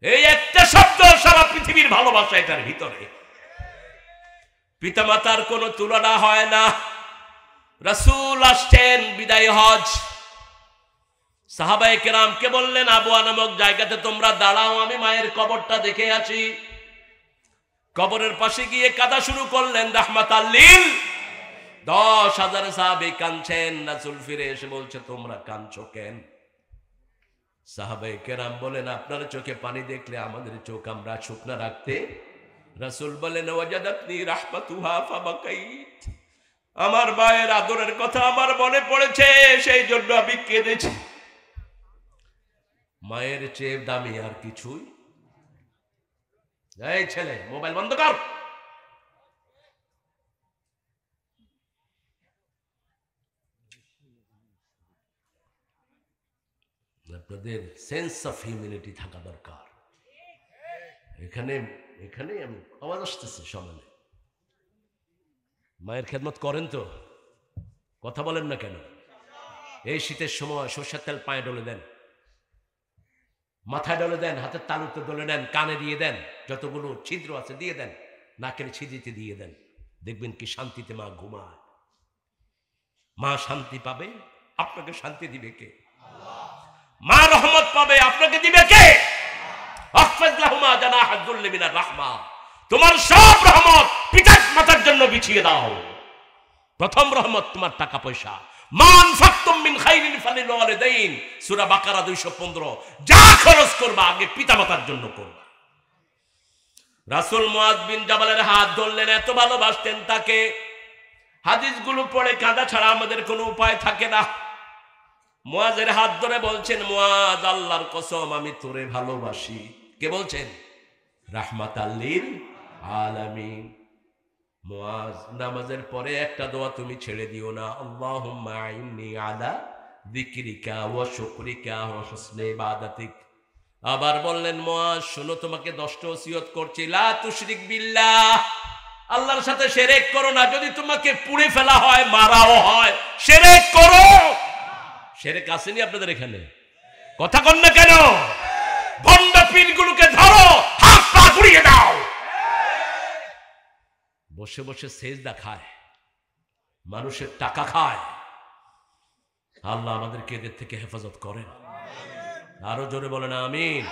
এই একটা শব্দ সারা পৃথিবীর ভালোবাসা এটার ভিতরে। পিতামাতার কোনো তুলনা হয় না। রাসূল আসছেন বিদায় হজ, সাহাবায়ে কেরামকে বললেন আবওয়া নামক জায়গাতে তোমরা দাঁড়াও, আমি মায়ের কবরটা দেখে আসি। কবরের পাশে গিয়ে কাঁদা শুরু করলেন রাহমাতাল লিল। 10,000 সাহাবী কাঁদছেন। রাসূল ফিরে এসে বলছে তোমরা কাঁদছো কেন? সাহাবায়ে কেরাম বলেন আপনার চোখে পানি দেখলে আমাদের চোখ আমরা শুকনা রাখতে। রাসূল বলেন ওয়াজাদাতনি রাহমাতুহা ফাবাকাইত। আমার মায়ের আদরের কথা আমার মনে পড়েছে, সেই জন্য আমি কেঁদেছি। মায়ের চেয়ে দামি আর কিছুই। এই ছেলে মোবাইল বন্ধ কর। আপনাদের সেন্স অফ হিউম্যানিটি থাকা দরকার। এখানে আমি আওয়াজ আসতেছে সমানে। মায়ের খেদমত করেন তো? কথা বলেন না কেন? এই শীতের সময় সরষের তেল পায়ে ডলে দেন, মাথায় ডলে দেন, হাতের তালুতে ডলে দেন, কানে দিয়ে দেন, যতগুলো ছিদ্র আছে দিয়ে দেন, নাকের ছিদ্রিতে দিয়ে দেন। দেখবেন কি শান্তিতে মা ঘুমায়। মা শান্তি পাবে, আপনাকে শান্তি দিবে কে? মা রহমত পাবে, আপনাকে দিবে কে? আহফাজ লাহুমা জানাহাজ যুল্লি মিনার রাহমা। তোমার সব রহমত পিতা মাতার জন্য বিছিয়ে দাও। প্রথম রহমত তোমার টাকা পয়সা। মান ফাকতুম মিন খাইরিন ফালিল ওয়ালিদাইন, সূরা বাকারা 215। যা খরচ করবা আগে পিতামাতার জন্য করবা। রাসূল মুআয বিন জাবালের হাত ধরলেন, এত ভালোবাসতেন তাকে। হাদিসগুলো পড়ে কাঁদা ছাড়া আমাদের কোনো উপায় থাকে না। মুআযের হাত ধরে বলছেন মুআয আল্লাহর কসম আমি তোরে ভালোবাসি। কে বলছেন? রাহমাতাল লিল আলামিন। মুআয নামাজের পরে একটা দোয়া তুমি ছেড়ে দিও না, আল্লাহুম্মা আইন্নি আলা যিকরিকা ওয়া শুকরিকা ওয়া হুসনি ইবাদাতিক। আবার বললেন মুআয শোনো তোমাকে 10টা ওসিয়ত করছি, লা তুশরিক বিল্লাহ, আল্লাহর সাথে শিরক করো না। যদি তোমাকে পুড়ে ফেলা হয়, মারাও হয়, শিরক করো। শিরক আসেনি আপনাদের এখানে? কথা কন না কেন? ভণ্ড পীরগুলোকে ধরো, হাত পা গুড়িয়ে দাও। বসে বসে সেজদা খায়, মানুষের টাকা খায়। আল্লাহ আমাদেরকে এদের থেকে হেফাজত করেন। আরো জোরে বলেন আমিন।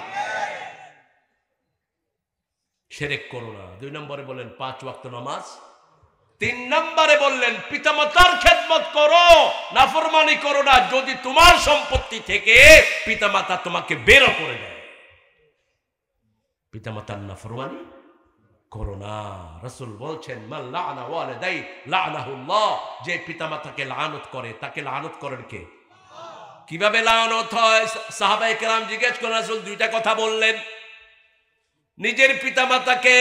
শিরক করো না। 2 নম্বরে বলেন 5 ওয়াক্ত নামাজ। 3 নম্বরে বললেন পিতামাতার খেদমত করো, নাফরমানি করো না। যদি তোমার সম্পত্তি থেকে পিতামাতা তোমাকে বের করে দেয়, পিতামাতার নাফরমানি করো না। রাসূল বলছেন মান লাআনা ওয়ালিদাই লাআনাহুল্লাহ, যে পিতামাতাকে লানত করে তাকে লানত করেন কে? কিভাবে লানত হয়? সাহাবায়ে কেরাম জিজ্ঞেস করেন, রাসূল 2টা কথা বললেন। নিজের পিতামাতাকে,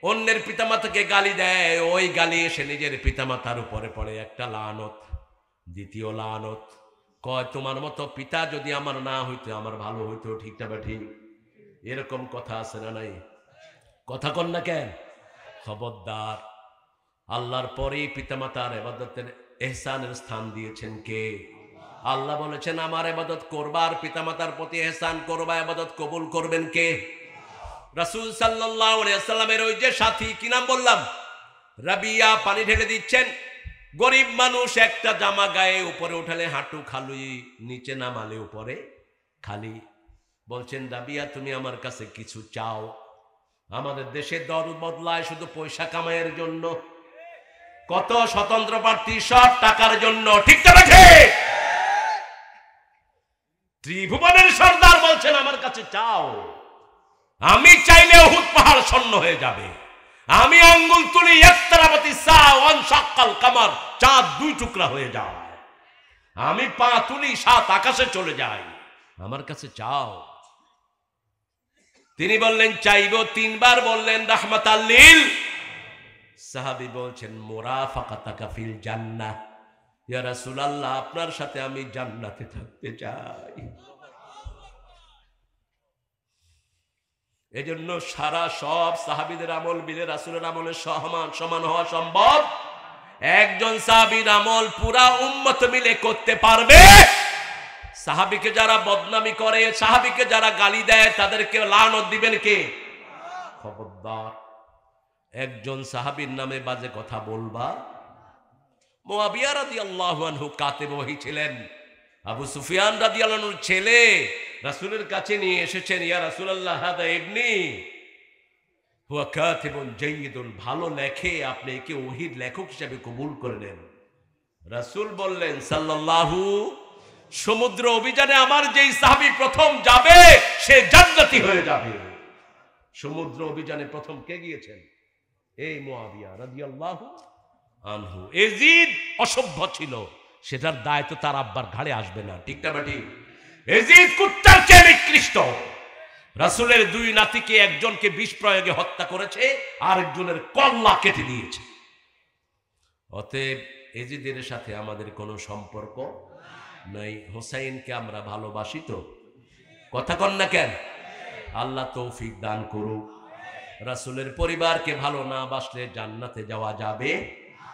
অন্যের পিতামাতাকে গালি দেয়, ওই গালি এসে নিজের পিতামাতার উপরে পড়ে, একটা লানত। দ্বিতীয় লানত কয় তোমার মতো পিতা যদি আমার না হইতো আমার ভালো হইতো। ঠিক না ঠিক? এরকম কথা আছে না নাই? কথা কন না কেন? খবরদার। আল্লাহর পরেই পিতামাতার ইবাদতের ইহসানের স্থান দিয়েছেন কে? আল্লাহ বলেছেন আমার ইবাদত করবা আর পিতামাতার প্রতি ইহসান করবা, ইবাদত কবুল করবেন কে? রাসূল সাল্লাল্লাহু আলাইহি ওয়াসাল্লামের ওই যে সাথী, কি নাম বললাম? রাবিয়া, পানি ঢেলে দিচ্ছেন। গরিব মানুষ, একটা জামা গায়ে, উপরে উঠালে হাঁটু খালি, নিচে নামালে উপরে খালি। বলছেন রাবিয়া তুমি আমার কাছে কিছু চাও। আমাদের দেশে দল বদলায় শুধু পয়সা কামাইয়ের জন্য। কত স্বতন্ত্র প্রার্থী সব টাকার জন্য। ঠিক তো রাখে? ত্রিভুবনের সর্দার বলছেন আমার কাছে চাও। আমি চাইলে উহুদ পাহাড় শূন্য হয়ে যাবে। আমি আঙ্গুল তুলি ইকতারাবাতি সা ওয়ান শাক্কাল কামার, চাঁদ দুই টুকরা হয়ে যায়। আমি পা তুলি, সাত আকাশে চলে যাই। আমার কাছে চাও। তিনি বললেন চাইব, তিনবার বললেন রাহমাতাল লিল। সাহাবী বলছেন মুরাফাকাতাকা ফিল জান্নাহ, ইয়া রাসূলুল্লাহ আপনার সাথে আমি জান্নাতে থাকতে চাই। এজন্য সারা সব সাহাবীদের আমল মিলে রাসূলের আমলের সমান হওয়া সম্ভব? একজন সাহাবীর আমল পুরা উম্মত মিলে করতে পারবে? সাহাবীকে যারা বদনামি করে, সাহাবীকে যারা গালি দেয়, তাদেরকে লানত দিবেন কে? খবরদার একজন সাহাবীর নামে বাজে কথা বলবা। মুআবিয়া রাদিয়াল্লাহু আনহু কাতিব ওহী ছিলেন। আবু সুফিয়ান রাদিয়াল্লাহু আনহুর ছেলে রাসূলের কাছে নিয়ে এসেছেন, ইয়া রাসূলুল্লাহ হাদা ইবনি হুয়া কাতিবুন জাইয়িদুন, ভালো লেখে, আপনি একে ওহীর লেখক হিসেবে কবুল করে নেন। রাসূল বললেন সাল্লাল্লাহু, সমুদ্র অভিযানে আমার যেই সাহাবী প্রথম যাবে সে জান্নাতি হয়ে যাবে। সমুদ্র অভিযানে প্রথম কে গিয়েছেন? এই মুআবিয়া রাদিয়াল্লাহু আনহু। এজিদ অসভ্য ছিল, সেটার দায় তো তার আব্বার ঘাড়ে আসবে না, ঠিক না ঠিক? এজিদ কুত্তার চেয়ে নিকৃষ্ট। রাসূলের দুই নাতিকে একজনকে বিষ প্রয়োগে হত্যা করেছে, আরেকজনের কল্লা কেটে দিয়েছে। অতএব এজিদের সাথে আমাদের কোনো সম্পর্ক নাই। হোসাইনকে আমরা ভালোবাসি তো? কথা কন না কেন? আল্লাহ তৌফিক দান করুক। রাসূলের পরিবারকে ভালো না বাসলে জান্নাতে যাওয়া যাবে?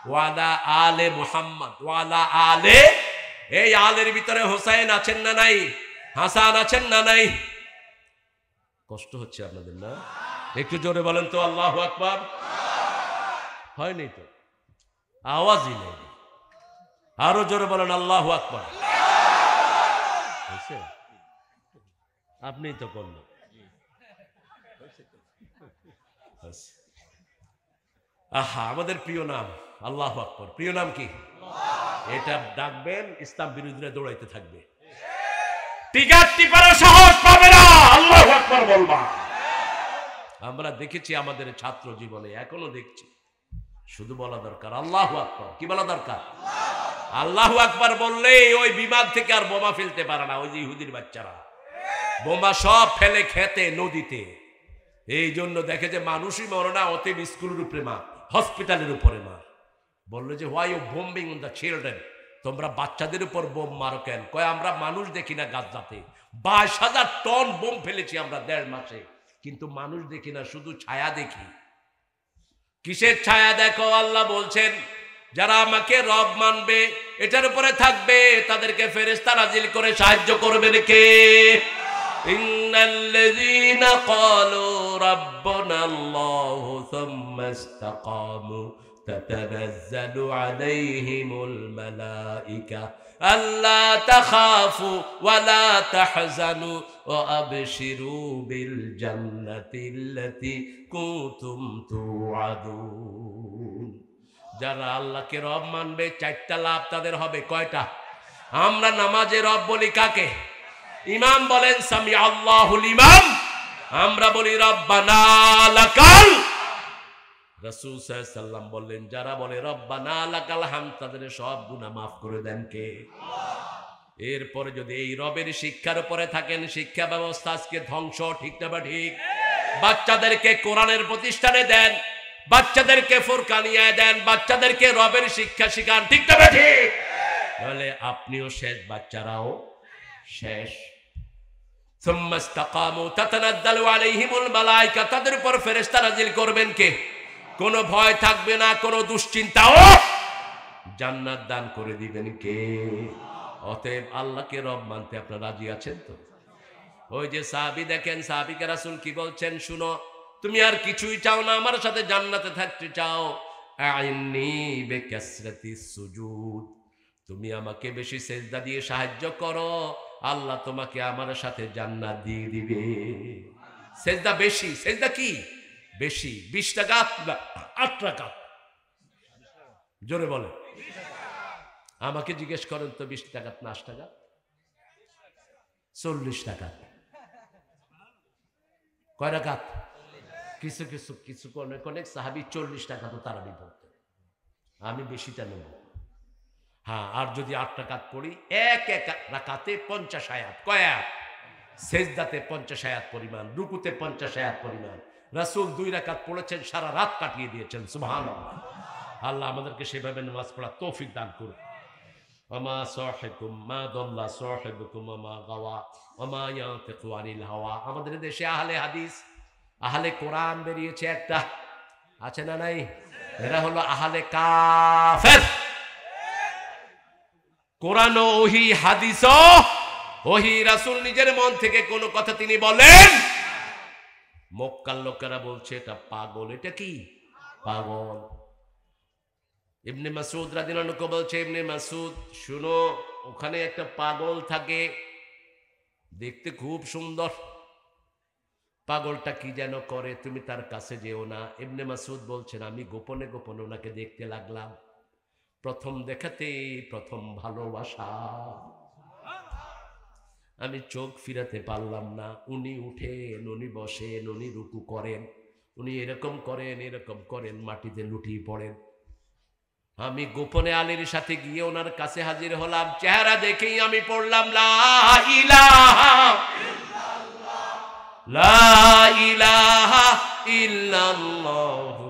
ওয়ালা আলে মুহাম্মদ, ওয়ালা আলে, এই আলের ভিতরে হোসাইন আছেন না নাই? হাসান আছেন না নাই? কষ্ট হচ্ছে আপনাদের না? একটু জোরে বলেন তো আল্লাহু আকবার। হয়নি তো, আওয়াজই নেই। আরো জোরে বলেন আল্লাহু আকবার। আপনি তো করলেন। আহা, আমাদের প্রিয় নাম আল্লাহু আকবার। প্রিয় নাম কি? এটা ডাকবেন, ইসলাম বিরোধীরা দৌড়াইতে থাকবে। টিকার টিপারও সাহস পাবে না, আল্লাহু আকবার বলবা। আমরা দেখেছি আমাদের ছাত্র জীবনে, এখনো দেখছি। শুধু বলা দরকার আল্লাহু আকবার। কি বলা দরকার? আল্লাহু আকবার বললে ওই বিমান থেকে আর বোমা ফেলতে পারে না। ওই যে ইহুদির বাচ্চারা বোমা সব ফেলে খেতে, নদীতে। এই জন্য দেখে যে মানুষই মরে না, অতএব স্কুলের উপরে মার, হসপিটালের উপরে মার। বললো যে why you bombing on the children, তোমরা বাচ্চাদের উপর বোম মারো কেন? কয় আমরা মানুষ দেখি না গাজাতে, 22,000 টন বোম ফেলেছি আমরা 1.5 মাসে, কিন্তু মানুষ দেখি না, শুধু ছায়া দেখি। কিসের ছায়া দেখো? আল্লাহ বলছেন যারা আমাকে রব মানবে, এটার উপরে থাকবে, তাদেরকে ফেরেশতা নাজিল করে সাহায্য করবেন কে? ইন্নাল্লাযীনা ক্বালু রাব্বানাল্লাহু সুম্মা ইসতাকামু তাতানাজ্জালু আলাইহিমুল মালায়েকা আল্লা তাখাফু ওয়া লা তাহজানু ওয়া আবশিরু বিল জান্নাতিল্লাতী কুনতুম তুআদুন। যারা আল্লাহকে রব মানবে, 4টা লাভ তাদের হবে। কয়টা? আমরা নামাজে রব বলি কাকে? ইমাম বলেন সামি আল্লাহুল ইমাম, আমরা বলি রব্বানা লাকাল। রাসূল সাল্লাল্লাহু আলাইহি সাল্লাম বললেন যারা বলে রব্বানা লাকাল হামদ, তাদের সব গুনাহ মাফ করে দেন কে? এরপরে যদি এই রবের শিক্ষার উপরে থাকেন, শিক্ষা ব্যবস্থা আজকে ধ্বংস, ঠিক না বা ঠিক? বাচ্চাদেরকে কোরআনের প্রতিষ্ঠানে দেন, বাচ্চাদেরকে ফুরকানিয়া দেন, বাচ্চাদেরকে রবের শিক্ষা শিখান, ঠিক না বা ঠিক? তাহলে আপনিও শেষ, বাচ্চারাও শেষ। সুম্মা ইসতাকামু তাতানাজ্জালু আলাইহিমুল মালায়েকা, তাদের উপর ফেরেশতা নাজিল করবেন কে? কোনো ভয় থাকবে না, কোনো দুশ্চিন্তাও। জান্নাত দান করে দিবেন কে? অতএব আল্লাহকে রব মানতে আপনারা রাজি আছেন তো? ওই যে সাহাবী দেখেন, সাহাবীকে রাসূল কি বলছেন শুনো, তুমি আর কিছুই চাও না, আমার সাথে জান্নাতে থাকতে চাও, আইন্নী বিকাসরাতিস সুজুদ, তুমি আমাকে বেশি সেজদা দিয়ে সাহায্য করো, আল্লাহ তোমাকে আমার সাথে জান্নাত দিয়ে দিবে। সেজদা বেশি, সেজদা কি বেশি? 20 রাকাত, 8 রাকাত, জোরে বলে। আমাকে জিজ্ঞেস করেন তো 20 রাকাত না 8 রাকাত? 40 রাকাত। কয় রাকাত? কিছু কিছু কিছু অনেক অনেক সাহাবী 40 টাকা তো তারাবি পড়তেন, আমি বেশিটা নেব। হ্যাঁ, আর যদি 8 রাকাত পড়ি, এক এক রাকাতে 50 আয়াত, কয় আয়াত? সেজদাতে 50 আয়াত পরিমাণ, রুকুতে 50 আয়াত পরিমাণ। রাসূল 2 রাকাত পড়েছেন, সারা রাত কাটিয়ে দিয়েছেন। সুবহানাল্লাহ। আল্লাহ আমাদেরকে সেভাবে নামাজ পড়ার তৌফিক দান করুন। ওমা সাহিবুকুম মা দাল্লা সাহিবুকুম ওমা গাওয়া ওমা ইয়ানতিকু আনিল হাওয়া। আমাদের দেশে আহলে হাদিস, আহলে কোরআন বেরিয়েছে একটা, আছে না নাই? এরা হলো আহলে কাফের। কোরআন ও ওহী, হাদিস ও ওহী। রাসূল নিজের মন থেকে কোনো কথা তিনি বলেন, মক্কার লোকেরা বলছে এটা পাগল। এটা কি পাগল? ইবনে মাসউদ রাদিয়াল্লাহু আনহু বলছে, ইবনে মাসউদ শুনো, ওখানে একটা পাগল থাকে, দেখতে খুব সুন্দর। পাগলটা কি যেন করে, তুমি তার কাছে যেও না। ইবনে মাসউদ বলছেন, আমি গোপনে গোপনে ওনাকে দেখতে লাগলাম। প্রথম দেখাতে প্রথম ভালোবাসা, আমি চোখ ফিরাতে পারলাম না। উনি উঠেন, উনি বসেন, উনি রুকু করেন, উনি এরকম করেন এরকম করেন, মাটিতে লুটিয়ে পড়েন। আমি গোপনে আলীর সাথে গিয়ে ওনার কাছে হাজির হলাম। চেহারা দেখেই আমি পড়লাম লা ইলাহা ইল্লাল্লাহ, লা ইলাহা ইল্লাল্লাহু